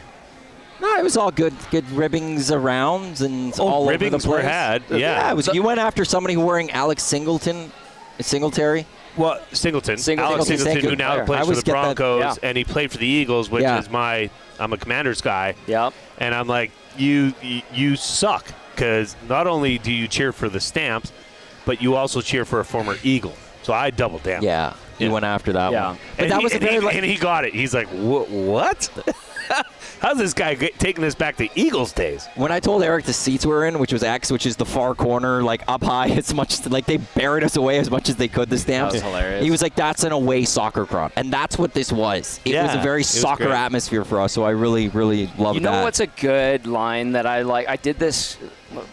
No, it was all good ribbings around and all over the ribbings place. were had, yeah. Yeah, it was. You went after somebody who wearing Alex Singletary. Well, Singleton. Alex Singleton, Singleton, who now I plays for always the get that, Broncos, and he played for the Eagles, which is I'm a Commanders guy. Yep. And I'm like, you suck, because not only do you cheer for the Stamps, but you also cheer for a former Eagle. So I doubled down. Yeah, you went after that one. But and that was a very and he got it. He's like, what? How's this guy taking us back to Eagles days? When I told Eric the seats we're in, which was X, which is the far corner, like up high, as much like they buried us away as much as they could. The Stamps. That was hilarious. He was like, "That's an away soccer crowd," and that's what this was. It was a very soccer atmosphere for us. So I really, really loved that. You know what's a good line that I like? I did this.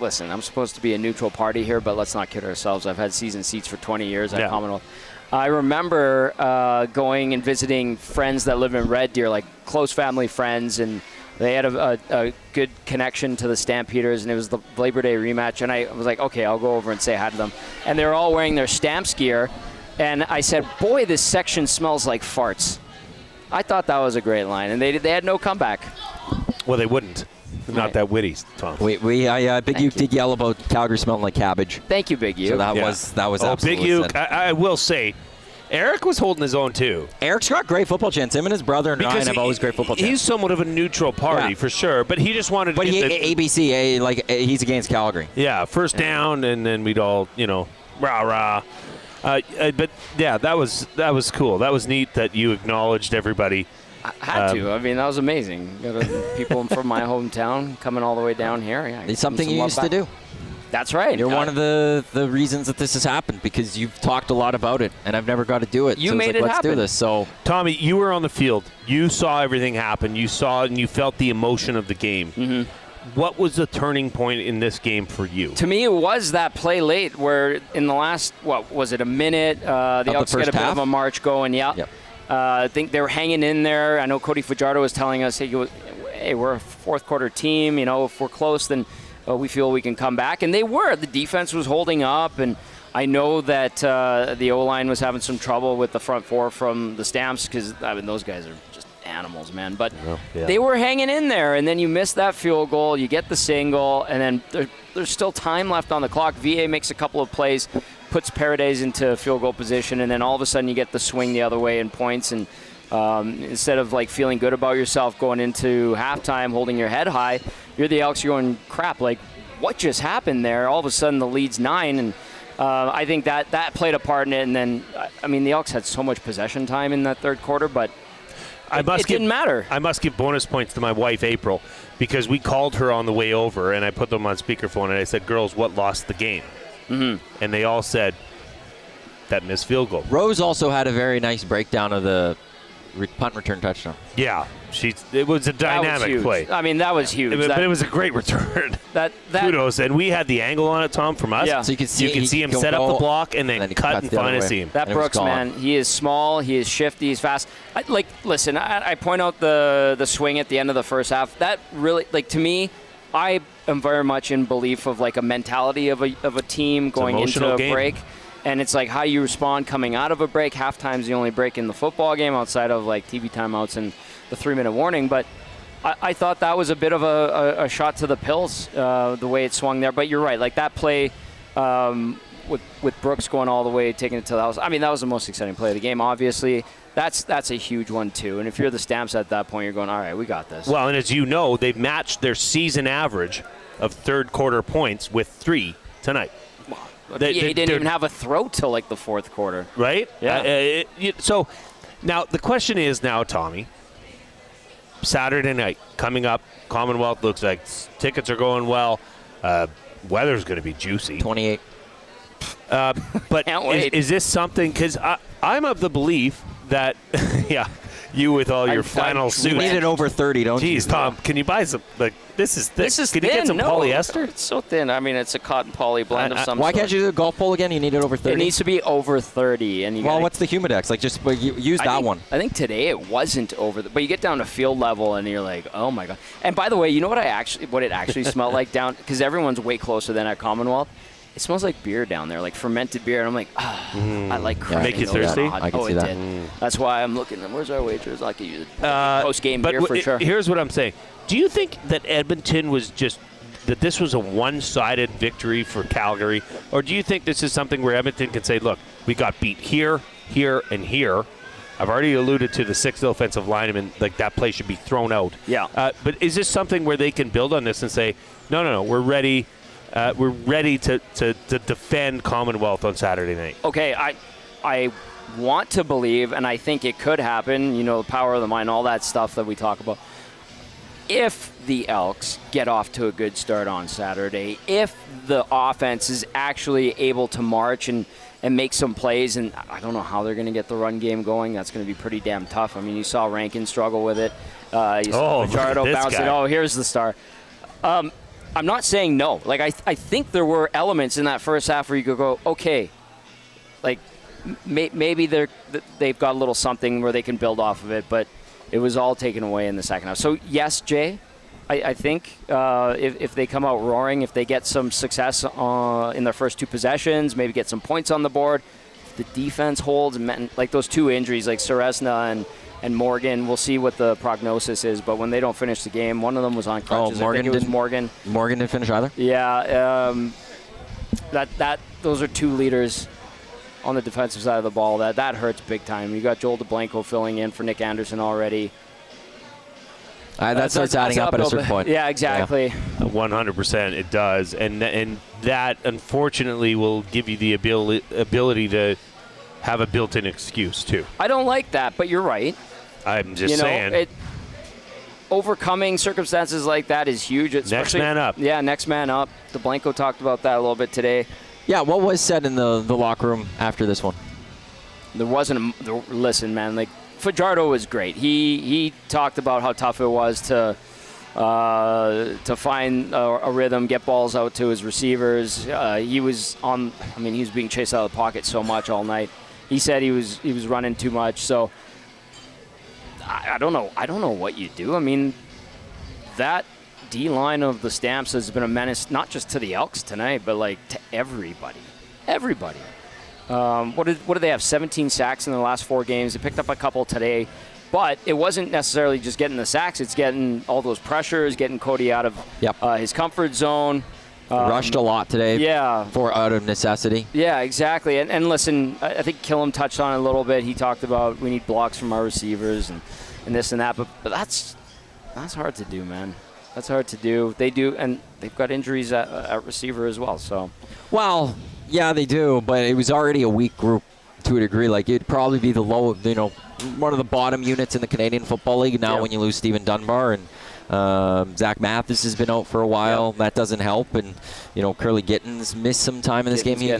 Listen, I'm supposed to be a neutral party here, but let's not kid ourselves. I've had season seats for 20 years at Commonwealth. I remember going and visiting friends that live in Red Deer, like close family friends, and they had a good connection to the Stampeders, and it was the Labour Day rematch. And I was like, okay, I'll go over and say hi to them. And they were all wearing their Stamps gear, and I said, boy, this section smells like farts. I thought that was a great line, and they had no comeback. Well, they wouldn't. Not that witty, Tom. Big Uke did yell about Calgary smelling like cabbage. Thank you, Big Uke. So that was absolutely Big Uke. said. I will say, Eric was holding his own too. Eric's got great football chants. Him and his brother and Ryan have always great football chants. He's somewhat of a neutral party for sure, but he just wanted to. But get ABC, he's against Calgary. Yeah, first down, and then we'd all, rah rah. But yeah, that was cool. That was neat that you acknowledged everybody. I had to. I mean, that was amazing. People from my hometown coming all the way down here. Yeah, it's something you used to do. That's right. You're one of the reasons that this has happened, because you've talked a lot about it, and I've never got to do it. You made it let's happen. Do this. So, Tommy, you were on the field. You saw everything happen. You saw it, and you felt the emotion of the game. Mm-hmm. What was the turning point in this game for you? To me, it was that play late where in the last, what was it, a minute, the Elks get a bit of a march going. Yeah. Yep. I think they were hanging in there. I know Cody Fajardo was telling us, hey, we're a fourth quarter team. If we're close, then we feel we can come back. And they were. The defense was holding up. And I know that the O-line was having some trouble with the front four from the Stamps because, those guys are just animals, man. But they were hanging in there. And then you miss that field goal. You get the single. And then there's still time left on the clock. VA makes a couple of plays, puts Paredes into field goal position, and then all of a sudden you get the swing the other way in points. And instead of feeling good about yourself going into halftime, holding your head high, you're the Elks. You're going, crap, what just happened there? All of a sudden the lead's 9, and I think that played a part in it. And then, the Elks had so much possession time in that third quarter, but it didn't matter. I must give bonus points to my wife, April, because we called her on the way over, and I put them on speakerphone, and I said, girls, what lost the game? Mm-hmm. And they all said that missed field goal. Rose also had a very nice breakdown of the punt return touchdown. Yeah, it was a dynamic play. That was huge. But it was a great return. Kudos. And we had the angle on it, Tom, from us. Yeah. So you could see him set up the block and then cut and find a seam. That Brooks, man, he is small, he is shifty, he's fast. Listen, I point out the swing at the end of the first half. That really, to me, I am very much in belief of a mentality of a team going into a break. And it's how you respond coming out of a break. Halftime's the only break in the football game outside of TV timeouts and the 3-minute warning. But I thought that was a bit of a shot to the pills, the way it swung there. But you're right, that play with Brooks going all the way, taking it to the house. That was the most exciting play of the game, obviously. That's a huge one, too. And if you're the Stamps at that point, you're going, all right, we got this. Well, and as you know, they've matched their season average of third quarter points with 3 tonight. They didn't even have a throw till the fourth quarter. Right? Yeah. So now the question is now, Tommy, Saturday night coming up, Commonwealth looks like tickets are going well. Weather's going to be juicy. 28. But is this something, because I'm of the belief that, you with all your flannel suits. You need it over 30, don't you? Jeez, Tom, can you buy some, this is thick. This is can thin. You get some polyester? It's so thin. It's a cotton poly blend of some Why sort. can't you do the golf pole again? You need it over 30? It needs to be over 30. And what's the Humidex? Just use that one. I think today it wasn't over, but you get down to field level and you're like, oh my God. And by the way, you know what it actually smelled like down, because everyone's way closer than at Commonwealth. It smells like beer down there, like fermented beer. And I'm like, I like cracking. Make you thirsty? I can see that. Did. That's why I'm looking. Where's our wagers? I could use post-game beer for sure. Here's what I'm saying. Do you think that Edmonton was that this was a one-sided victory for Calgary? Or do you think this is something where Edmonton can say, look, we got beat here, here, and here. I've already alluded to the 6th offensive lineman, that play should be thrown out. Yeah. But is this something where they can build on this and say, no, we're ready. We're ready to defend Commonwealth on Saturday night. Okay, I want to believe, and I think it could happen, the power of the mind, all that stuff that we talk about. If the Elks get off to a good start on Saturday, if the offense is actually able to march and make some plays, and I don't know how they're going to get the run game going. That's going to be pretty damn tough. You saw Rankin struggle with it. You saw Fajardo bounce it. Oh, here's the star. I'm not saying no. I think there were elements in that first half where you could go, okay, maybe they've got a little something where they can build off of it, but it was all taken away in the second half. So, yes, Jay, I think if they come out roaring, if they get some success in their first 2 possessions, maybe get some points on the board, if the defense holds, those 2 injuries, like Ceresna and Morgan, we'll see what the prognosis is. But when they don't finish the game, one of them was on crutches. I think it was Morgan. Morgan didn't finish either? Yeah. Those are 2 leaders on the defensive side of the ball. That hurts big time. You got Joel DeBlanco filling in for Nick Anderson already. That starts adding up at a certain point. Yeah, exactly. 100% it does. And that, unfortunately, will give you the ability to have a built-in excuse too. I don't like that, but you're right. I'm just saying. Overcoming circumstances like that is huge. Next man up. Yeah, next man up. DeBlanco talked about that a little bit today. Yeah, what was said in the locker room after this one? There wasn't listen, man, like Fajardo was great. He talked about how tough it was to find a rhythm, get balls out to his receivers. He was being chased out of the pocket so much all night. He said he was running too much. So I don't know what you do. I mean, that D-line of the Stamps has been a menace not just to the Elks tonight, but like to everybody. Everybody. What did they have? 17 sacks in the last 4 games. They picked up a couple today. But it wasn't necessarily just getting the sacks. It's getting all those pressures, getting Cody out of his comfort zone. Rushed a lot today. Yeah. Out of necessity. Yeah, exactly. And listen, I think Killam touched on it a little bit. He talked about we need blocks from our receivers and this and that. But that's hard to do, man. That's hard to do. They do, and they've got injuries at receiver as well. So. Well, yeah, they do. But it was already a weak group to a degree. Like it'd probably be the low, one of the bottom units in the Canadian Football League now when you lose Stephen Dunbar and Zach Mathis has been out for a while. Yep. That doesn't help. And, Curly Gittins missed some time in this game. He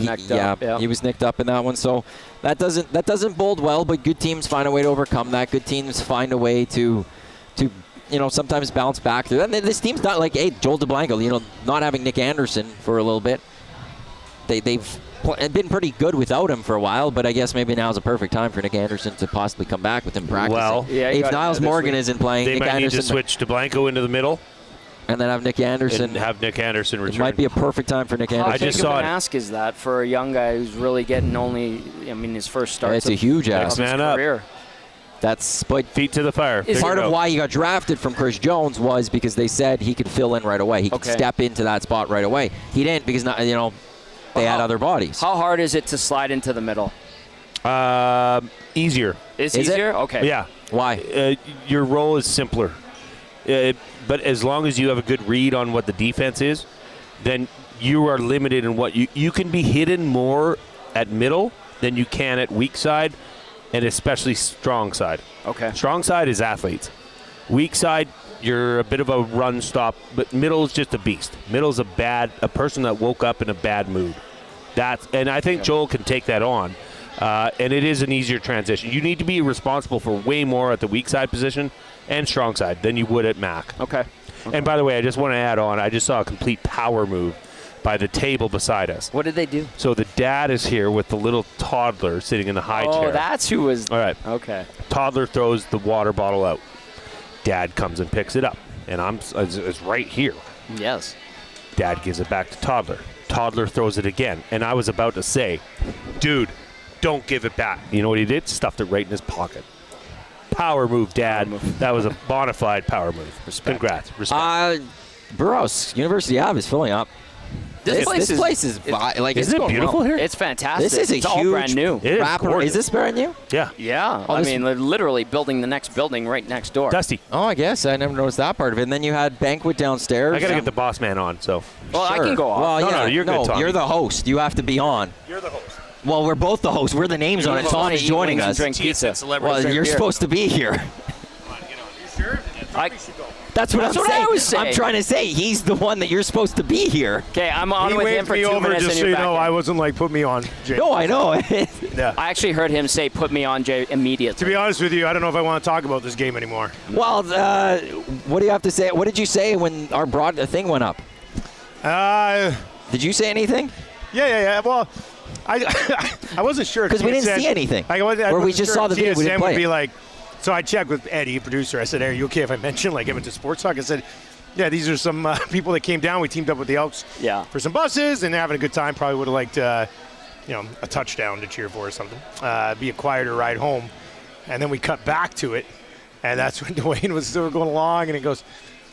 was nicked up in that one. So that doesn't bode well, but good teams find a way to overcome that. Good teams find a way to sometimes bounce back through. And this team's not like, hey, Joel DeBlanco, not having Nick Anderson for a little bit. They've been pretty good without him for a while, but I guess maybe now's a perfect time for Nick Anderson to possibly come back with him practicing. Well, if Niles Morgan isn't playing, they might need to switch DeBlanco into the middle. And then have Nick Anderson. Return. It might be a perfect time for Nick Anderson. How big of an ask is that for a young guy who's really getting his first start? It's a huge ask. Next man up. Career. But feet to the fire. Part of why he got drafted from Chris Jones was because they said he could fill in right away. He could step into that spot right away. He didn't because they had other bodies. How hard is it to slide into the middle? Easier. Is easier? It? Okay. Yeah. Why? Your role is simpler. But as long as you have a good read on what the defense is, then you are limited in what you can be hidden more at middle than you can at weak side, and especially strong side. Okay. Strong side is athletes. Weak side, you're a bit of a run stop, but middle is just a beast. Middle's a person that woke up in a bad mood. And I think Joel can take that on. And it is an easier transition. You need to be responsible for way more at the weak side position and strong side than you would at Mac. Okay. And by the way, I just want to add on, I just saw a complete power move by the table beside us. What did they do? So the dad is here with the little toddler sitting in the high chair. Oh, that's who was. All right. Okay. Toddler throws the water bottle out. Dad comes and picks it up. And it's right here. Yes. Dad gives it back to toddler. Toddler throws it again. And I was about to say, dude, don't give it back. You know what he did? Stuffed it right in his pocket. Power move, Dad. That was a bona fide power move. Respect. Congrats. Respect. Brewhouse, University Ave is filling up. This place is like, isn't it beautiful here? It's fantastic. This is it's huge, all brand new. It is gorgeous. Is this brand new? Yeah. Yeah. I mean, they're literally building the next building right next door. Dusty. Oh, I guess I never noticed that part of it. And then you had banquet downstairs. I got to get the boss man on, so. Well, sure. I can go off. Well, no, you're good, Tommy. You're the host. You have to be on. You're the host. Well, we're both the hosts. We're the names on it. Tom is joining us. Drink pizza. Well, you're supposed to be here. You sure? That's what I'm saying. I was saying. I'm trying to say he's the one that you're supposed to be here. Okay, I'm on with him for 2 minutes. Just so you know, I wasn't like, put me on, Jay. No, I know. Yeah. I actually heard him say, "Put me on, Jay," immediately. To be honest with you, I don't know if I want to talk about this game anymore. Well, what do you have to say? What did you say when our thing went up? Did you say anything? Yeah. Well, I wasn't sure because we didn't see anything. Or we just saw the video. We didn't play. Would be like, so I checked with Eddie, producer. I said, "Are you okay if I mention like Edmonton Sports Talk?" I said, "Yeah, these are some people that came down. We teamed up with the Elks for some buses, and they're having a good time. Probably would have liked, a touchdown to cheer for or something. Be a quieter ride home." And then we cut back to it, and that's when Dwayne was still going along, and he goes,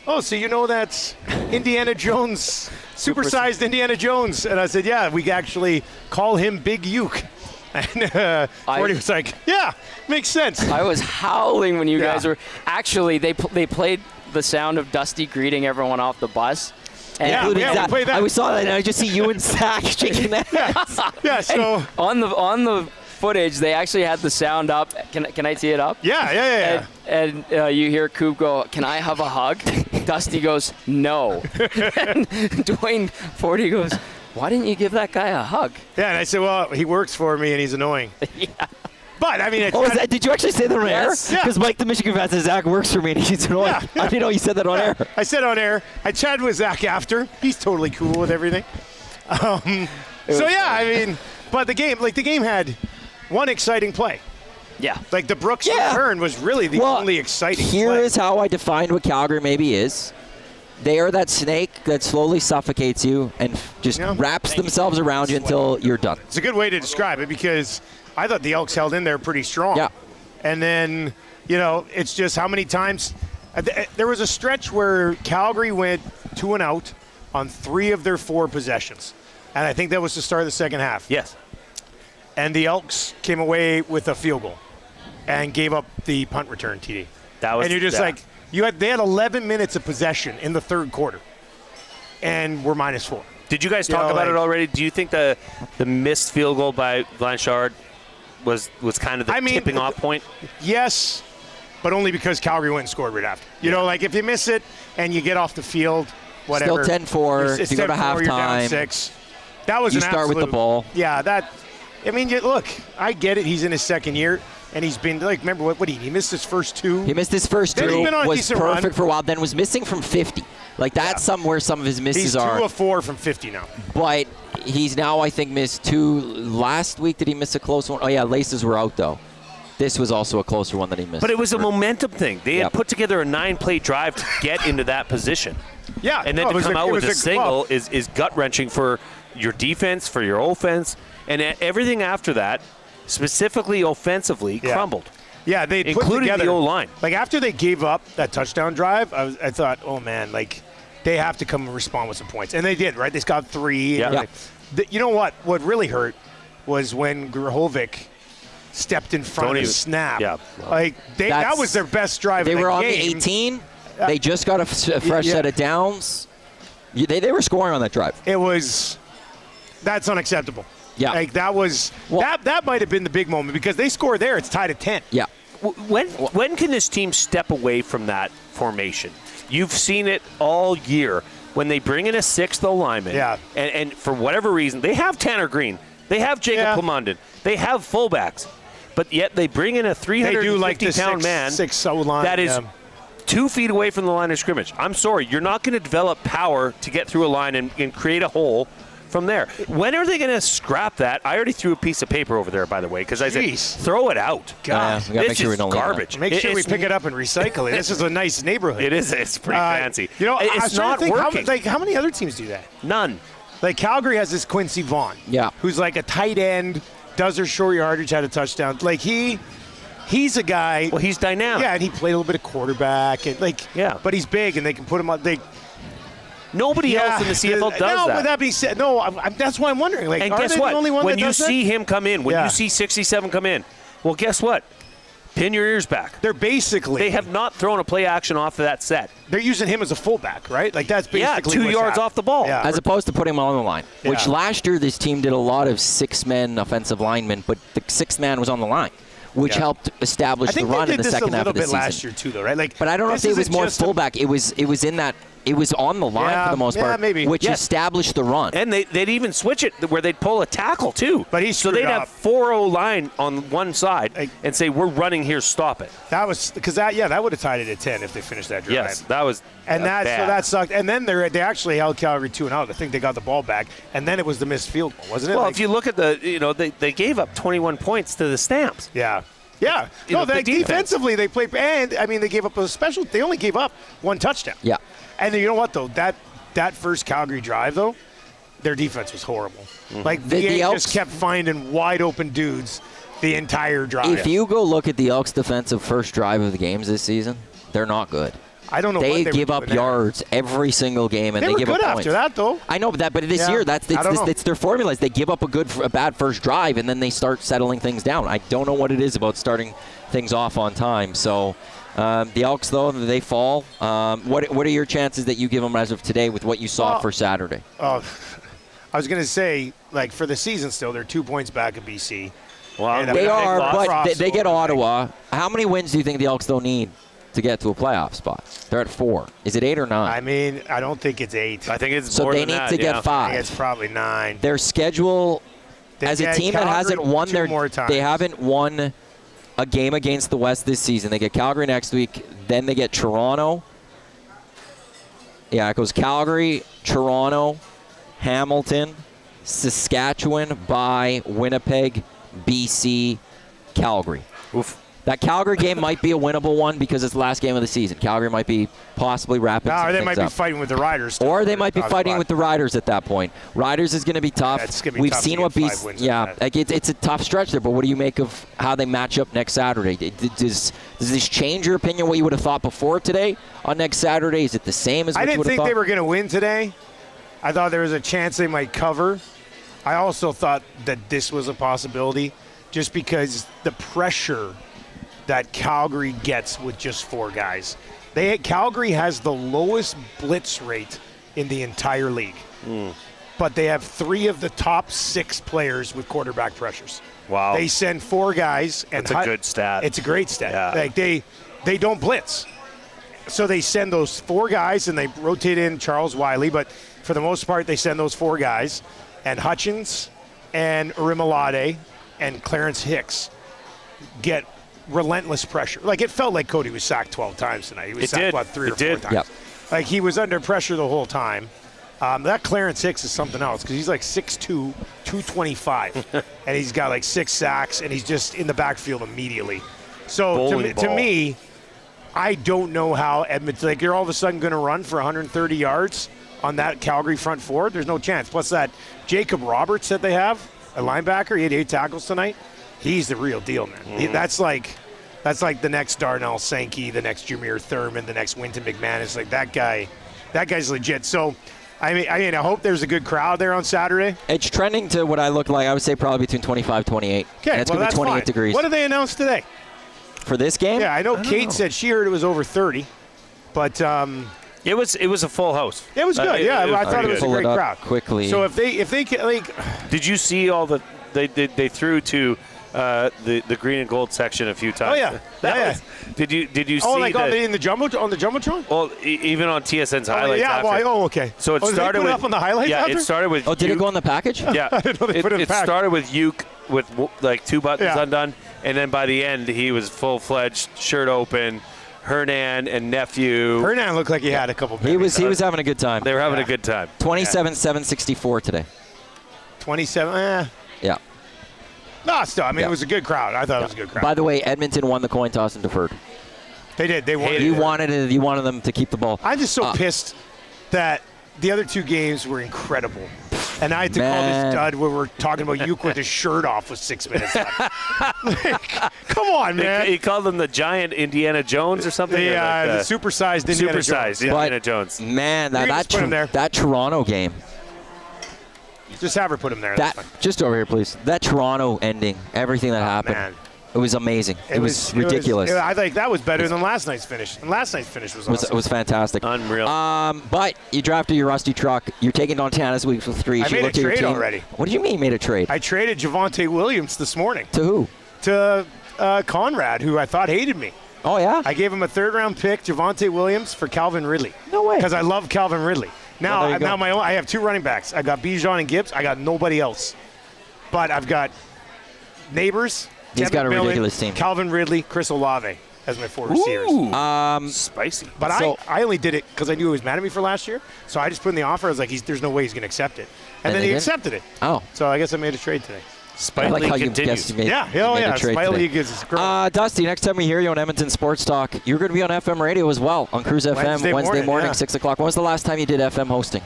"Oh, so you know that's Indiana Jones, supersized Indiana Jones?" And I said, "Yeah, we actually call him Big Uke." And Forty was like, "Yeah, makes sense." I was howling when you guys were. Actually, they played the sound of Dusty greeting everyone off the bus. And we played that. I saw that, and I just see you and Zach shaking that. Yeah. So on the footage, they actually had the sound up. Can I tee it up? Yeah. And you hear Coop go, "Can I have a hug?" Dusty goes, "No." And Dwayne Forty goes, "Why didn't you give that guy a hug?" Yeah, and I said, well, he works for me and he's annoying. Yeah. But, I mean, did you actually say that on air? Yes. Because Mike, the Michigan fan, says Zach works for me and he's annoying. Yeah. I didn't know you said that on air. I said on air. I chatted with Zach after. He's totally cool with everything. I mean, but the game had one exciting play. Yeah. Like the Brooks return was really the only exciting play. Here is how I defined what Calgary maybe is. They are that snake that slowly suffocates you and just wraps themselves around you until you're done. It's a good way to describe it because I thought the Elks held in there pretty strong. Yeah. And then, it's just how many times. There was a stretch where Calgary went 2 and out on 3 of their 4 possessions. And I think that was the start of the second half. Yes. And the Elks came away with a field goal and gave up the punt return TD. And you're just like, they had 11 minutes of possession in the third quarter, and we're -4. Did you guys talk about it already? Do you think the missed field goal by Blanchard was kind of the tipping off point? Yes, but only because Calgary went and scored right after. You know, like if you miss it and you get off the field, whatever. Still 10-4. If you go to halftime, you're down 6. That was you start with the ball. Yeah, look, I get it. He's in his second year. And he's been, remember, what he missed his first 2? He missed his first 2, was perfect run for a while, then was missing from 50. That's somewhere some of his misses are. He's 2 of 4 from 50 now. But he's now, I think, missed 2. Last week, did he miss a close one? Oh, yeah, laces were out, though. This was also a closer one that he missed. But it was a momentum thing. They had put together a 9-play drive to get into that position. Yeah. And then to come out with a single is gut-wrenching for your defense, for your offense, and everything after that, specifically offensively, crumbled. Yeah, they put including together, the O-line. Like after they gave up that touchdown drive, I thought, oh man, they have to come and respond with some points, and they did. Right, they got 3. Yeah. You know what? What really hurt was when Grahovic stepped in front of the snap. Yeah. That was their best drive. They of the were on game. the 18. They just got a fresh set of downs. They were scoring on that drive. That's unacceptable. Yeah. That was that might have been the big moment because they scored there. It's tied at 10. Yeah. When can this team step away from that formation? You've seen it all year when they bring in a 6th O-lineman. Yeah. And for whatever reason, they have Tanner Green. They have Jacob Clemondon. They have fullbacks. But yet they bring in a 350-pound man that is 2 feet away from the line of scrimmage. I'm sorry. You're not going to develop power to get through a line and create a hole from there. When are they going to scrap that? I already threw a piece of paper over there, by the way, because I said, throw it out. God, this is garbage. Make sure we pick it up and recycle it. This is a nice neighborhood. It is. It's pretty fancy. It's not working. How many other teams do that? None. Calgary has this Quincy Vaughn. Yeah. Who's like a tight end, does their short yardage, had a touchdown. He's a guy. Well, he's dynamic. Yeah, and he played a little bit of quarterback. And but he's big, and they can put him on. Nobody else in the CFL does that. No, but that being said, that's why I'm wondering. And guess what? When you see him come in, when you see 67 come in, well, guess what? Pin your ears back. They have not thrown a play action off of that set. They're using him as a fullback, right? That's basically 2 yards off the ball. As opposed to putting him on the line, which last year this team did a lot of 6-men offensive linemen, but the 6th man was on the line, which helped establish the run in the second half of the season. I think they did this a little bit last year too, though, right? But I don't know if it was more fullback. It was in that. It was on the line for the most part, maybe. which established the run. And they'd even switch it where they'd pull a tackle, too. But they'd have 4 O-line on one side and say, we're running here, stop it. That was because that would have tied it at 10 if they finished that drive. Yes, that was and bad. So that sucked. And then they actually held Calgary 2 and out. I think they got the ball back, and then it was the missed field goal, wasn't it? Well, if you look at they gave up 21 points to the Stamps. Yeah. Yeah. Defensively they played, and they gave up a special. They only gave up 1 touchdown. Yeah. And you know what though? That first Calgary drive though, their defense was horrible. Mm-hmm. The Elks just kept finding wide open dudes the entire drive. If you go look at the Elks' defensive first drive of the games this season, they're not good. I don't know. They what they give up yards every single game, and they give up points. After that, though. I know, but this year, it's their formula. They give up a bad first drive, and then they start settling things down. I don't know what it is about starting things off on time. So the Elks, though, they fall. What are your chances that you give them as of today with what you saw for Saturday? I was going to say, for the season still, they're 2 points back of BC. Well, they are, but they get Ottawa. How many wins do you think the Elks don't need to get to a playoff spot? They're at 4. Is it 8 or 9? I mean, I don't think it's 8. I think it's so more they than need that, to get 5. I think it's probably 9. Their schedule, as a team that hasn't won they haven't won a game against the West this season. They get Calgary next week, then they get Toronto. Yeah, it goes Calgary, Toronto, Hamilton, Saskatchewan, by Winnipeg, BC, Calgary. Oof. That Calgary game might be a winnable one because it's the last game of the season. Calgary might be possibly wrapping some Or they things might be up. fighting with the Riders. Or they might be fighting with the Riders at that point. Riders is going to be tough. Yeah, it's gonna be We've tough seen to what get 5 wins. like it's a tough stretch there, but what do you make of how they match up next Saturday? Does this change your opinion what you would have thought before today on next Saturday? Is it the same as what I you would didn't have think they thought? were going to win today. I thought there was a chance they might cover. I also thought that this was a possibility just because the pressure that Calgary gets with just 4 guys. Calgary has the lowest blitz rate in the entire league. But they have 3 of the top 6 players with quarterback pressures. Wow. They send 4 guys. And That's a good stat. It's a great stat. Yeah. Like they don't blitz. So they send those 4 guys and they rotate in Charles Wiley, but for the most part they send those 4 guys. And Hutchins and Rimolade and Clarence Hicks get relentless pressure. Like, it felt like Cody was sacked 12 times tonight. He was sacked about 3 or 4 times. Yep. Like, he was under pressure the whole time. That Clarence Hicks is something else because he's like 6'2", 225, and he's got like 6 sacks, and he's just in the backfield immediately. So to me, I don't know how Edmonton, like, you're all of a sudden going to run for 130 yards on that Calgary front 4. There's no chance. Plus that Jacob Roberts that they have, a linebacker, he had 8 tackles tonight. He's the real deal, man. That's like the next Darnell Sankey, the next Jameer Thurman, the next Winton McManus. Like, that guy's legit. So, I mean, I hope there's a good crowd there on Saturday. It's trending to what I look like. I would say probably between 25 28. Okay, and it's going to be 28 fine. degrees. What did they announce today? For this game? Yeah, I know Kate said she heard it was over 30, but it was a full house. it was good. I thought it was a great crowd. Quickly. So if they can, like, Did you see all the they threw to the green and gold section a few times? Oh yeah. Did you see? Oh, like on the jumbotron? Well, even on TSN's highlights. Yeah. After. Okay. So it did started they put with it up on the highlights. Yeah, after? it started with. Oh, did it go on the package? Yeah, I didn't know they put it in it pack. started with Uke with like 2 buttons undone, and then by the end he was full-fledged, shirt open. Hernan and nephew. Hernan looked like he had a couple. He was having a good time. They were having a good time. 27-7-64 today. 27. Yeah. No, still. I mean, it was a good crowd. I thought it was a good crowd. By the way, Edmonton won the coin toss and deferred. They did. They won. You wanted them to keep the ball. I'm just so pissed that the other 2 games were incredible. And I had to call this dud where we're talking about Uke with his shirt off with 6 minutes left. Like, come on, man. He called them the giant Indiana Jones or something. The supersized Indiana Jones. Jones. Man, put him there. that Toronto game. Just have her put him there. Just over here, please. That Toronto ending, everything that happened. Man. It was amazing. It was ridiculous. I think that was better than last night's finish. And last night's finish was awesome. It was fantastic. Unreal. But you drafted your rusty truck. You're taking Montana this week with 3. I made a trade already. What do you mean you made a trade? I traded Javonte Williams this morning. To who? To Conrad, who I thought hated me. Oh, yeah? I gave him a 3rd-round pick, Javonte Williams, for Calvin Ridley. No way. Because I love Calvin Ridley. Now I have 2 running backs. I got Bijan and Gibbs. I got nobody else. But I've got Neighbors. He's Kevin got a Millen, ridiculous team. Calvin Ridley, Chris Olave as my 4 receivers. Spicy. But I only did it because I knew he was mad at me for last year. So I just put in the offer. I was like, there's no way he's going to accept it. And then he accepted it. Oh. So I guess I made a trade today. I like how you guessed you made a trade today. Dusty, next time we hear you on Edmonton Sports Talk, you're going to be on FM radio as well, on Cruise FM, Wednesday morning 6 o'clock. When was the last time you did FM hosting?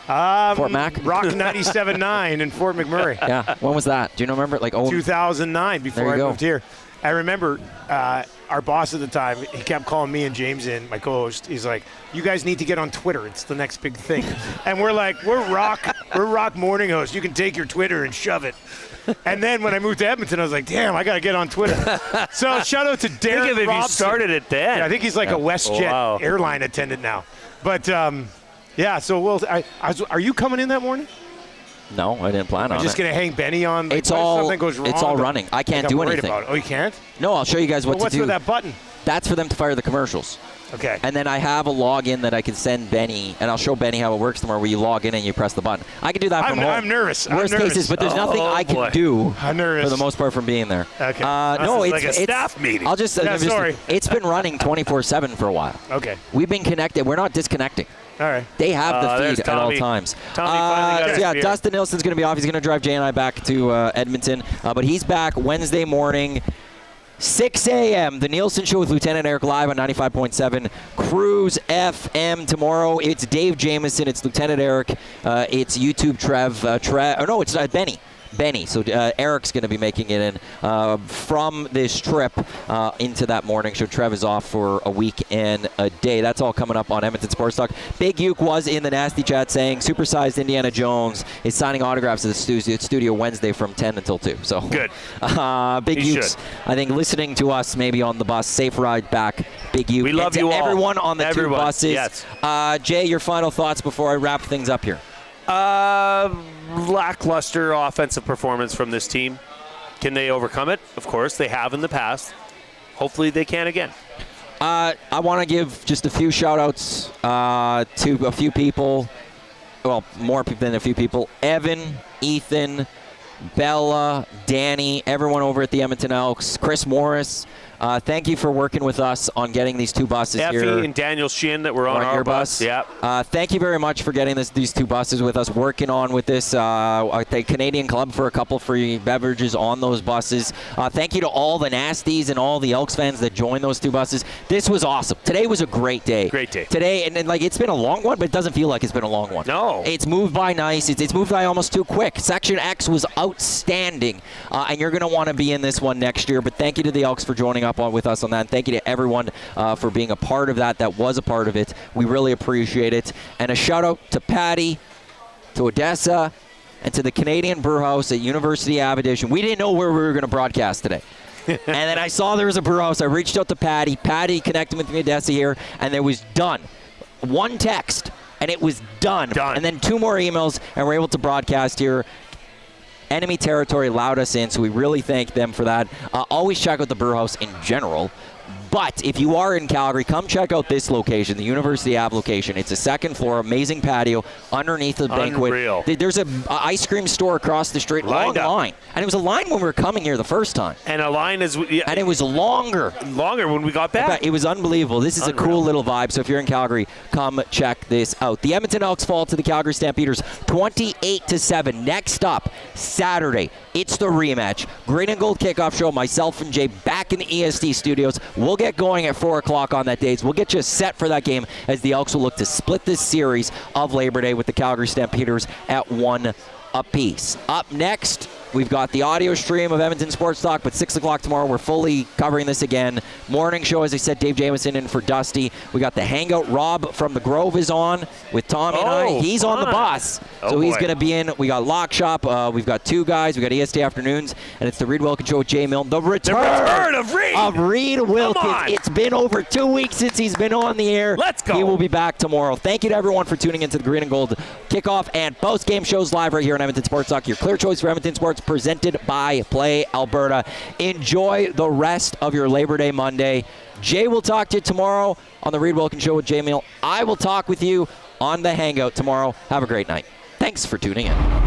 Fort Mac? Rock 97.9 in Fort McMurray. Yeah. When was that? Do you remember? 2009, before I moved here. I remember our boss at the time, he kept calling me and James in, my co-host. He's like, you guys need to get on Twitter. It's the next big thing. And we're like, we're rock morning hosts. You can take your Twitter and shove it. And then when I moved to Edmonton, I was like, damn, I got to get on Twitter. So shout out to Darren Think of Robson. if you started it then. Yeah, I think he's like a WestJet airline attendant now. But, yeah, so are you coming in that morning? No, I didn't plan on it. I'm just going to hang Benny on. It's something goes wrong. It's all running. I can't do anything. Oh, you can't? No, I'll show you guys what to do. What's with that button? That's for them to fire the commercials. Okay. And then I have a login that I can send Benny, and I'll show Benny how it works tomorrow, where you log in and you press the button. I can do that from home. I'm nervous. Worst cases, but there's nothing I can do for the most part from being there. Okay. No, it's like a staff meeting. I'll just sorry. It's been running 24/7 for a while. Okay. We've been connected. We're not disconnecting. All right. They have the feed at all times. Dustin Nilsson's going to be off. He's going to drive Jay and I back to Edmonton, but he's back Wednesday morning. 6 a.m., The Nielsen Show with Lieutenant Eric live on 95.7 Cruise FM. Tomorrow, it's Dave Jamieson. It's Lieutenant Eric. It's YouTube it's Benny. So Eric's going to be making it in from this trip into that morning show. Trev is off for a week and a day. That's all coming up on Edmonton Sports Talk. Big Uke was in the nasty chat saying supersized Indiana Jones is signing autographs at the studio Wednesday from 10 until 2. So good. Big Uke's, I think, listening to us maybe on the bus. Safe ride back, Big Uke. We love you all. Everyone on the two buses. Yes. Jay, your final thoughts before I wrap things up here. Lackluster offensive performance from this team. Can they overcome it? Of course, they have in the past. Hopefully they can again. I want to give just a few shout-outs to a few people. Well, more people than a few people. Evan, Ethan, Bella, Danny, everyone over at the Edmonton Elks, Chris Morris. Thank you for working with us on getting these two buses Effie here. and Daniel Shin that were on our bus. Yeah. Thank you very much for getting these two buses with us, working on with this the Canadian Club for a couple free beverages on those buses. Thank you to all the Nasties and all the Elks fans that joined those two buses. This was awesome. Today was a great day. Great day. Today, and like it's been a long one, but it doesn't feel like it's been a long one. No. It's moved by nice. It's moved by almost too quick. Section X was outstanding, and you're going to want to be in this one next year. But thank you to the Elks for joining up with us on that. And thank you to everyone for being a part of that was a part of it. We really appreciate it. And a shout out to Patty, to Odessa, and to the Canadian Brewhouse at University Ave edition. We didn't know where we were going to broadcast today. And then I saw there was a brewhouse. I reached out to Patty. Patty connected with me, Odessa here, and it was done. One text, and it was done. And then 2 more emails, and we're able to broadcast here. Enemy territory allowed us in, so we really thank them for that. Always check out the Brewhouse in general. But if you are in Calgary, come check out this location, the University Ave location. It's a second floor, amazing patio underneath the banquet. Unreal. There's an ice cream store across the street, long line. And it was a line when we were coming here the first time. And a line is... Yeah, and it was longer. Longer when we got back. It was unbelievable. This is a cool little vibe. So if you're in Calgary, come check this out. The Edmonton Elks fall to the Calgary Stampeders 28-7. Next up, Saturday, it's the rematch. Green and Gold kickoff show. Myself and Jay back in the EST studios. We'll get going at 4 o'clock on that day. We'll get you set for that game as the Elks will look to split this series of Labor Day with the Calgary Stampeders at 1 apiece. Up next, we've got the audio stream of Edmonton Sports Talk, but 6 o'clock tomorrow, we're fully covering this again. Morning show, as I said, Dave Jamieson in for Dusty. We got the Hangout. Rob from the Grove is on with Tommy and I. He's on the bus, so he's going to be in. We got Lock Shop. We've got 2 guys. We got EST Afternoons, and it's the Reed Wilkins Show with Jay Milne. The return of Reed! Of Reed Wilkins. It's been over 2 weeks since he's been on the air. Let's go. He will be back tomorrow. Thank you to everyone for tuning into the Green and Gold kickoff and post-game shows live right here on Edmonton Sports Talk. Your clear choice for Edmonton Sports, presented by Play Alberta. Enjoy the rest of your Labor Day Monday. Jay will talk to you tomorrow on the Reed Wilkins Show with Jay Milne. I will talk with you on the Hangout tomorrow. Have a great night. Thanks for tuning in.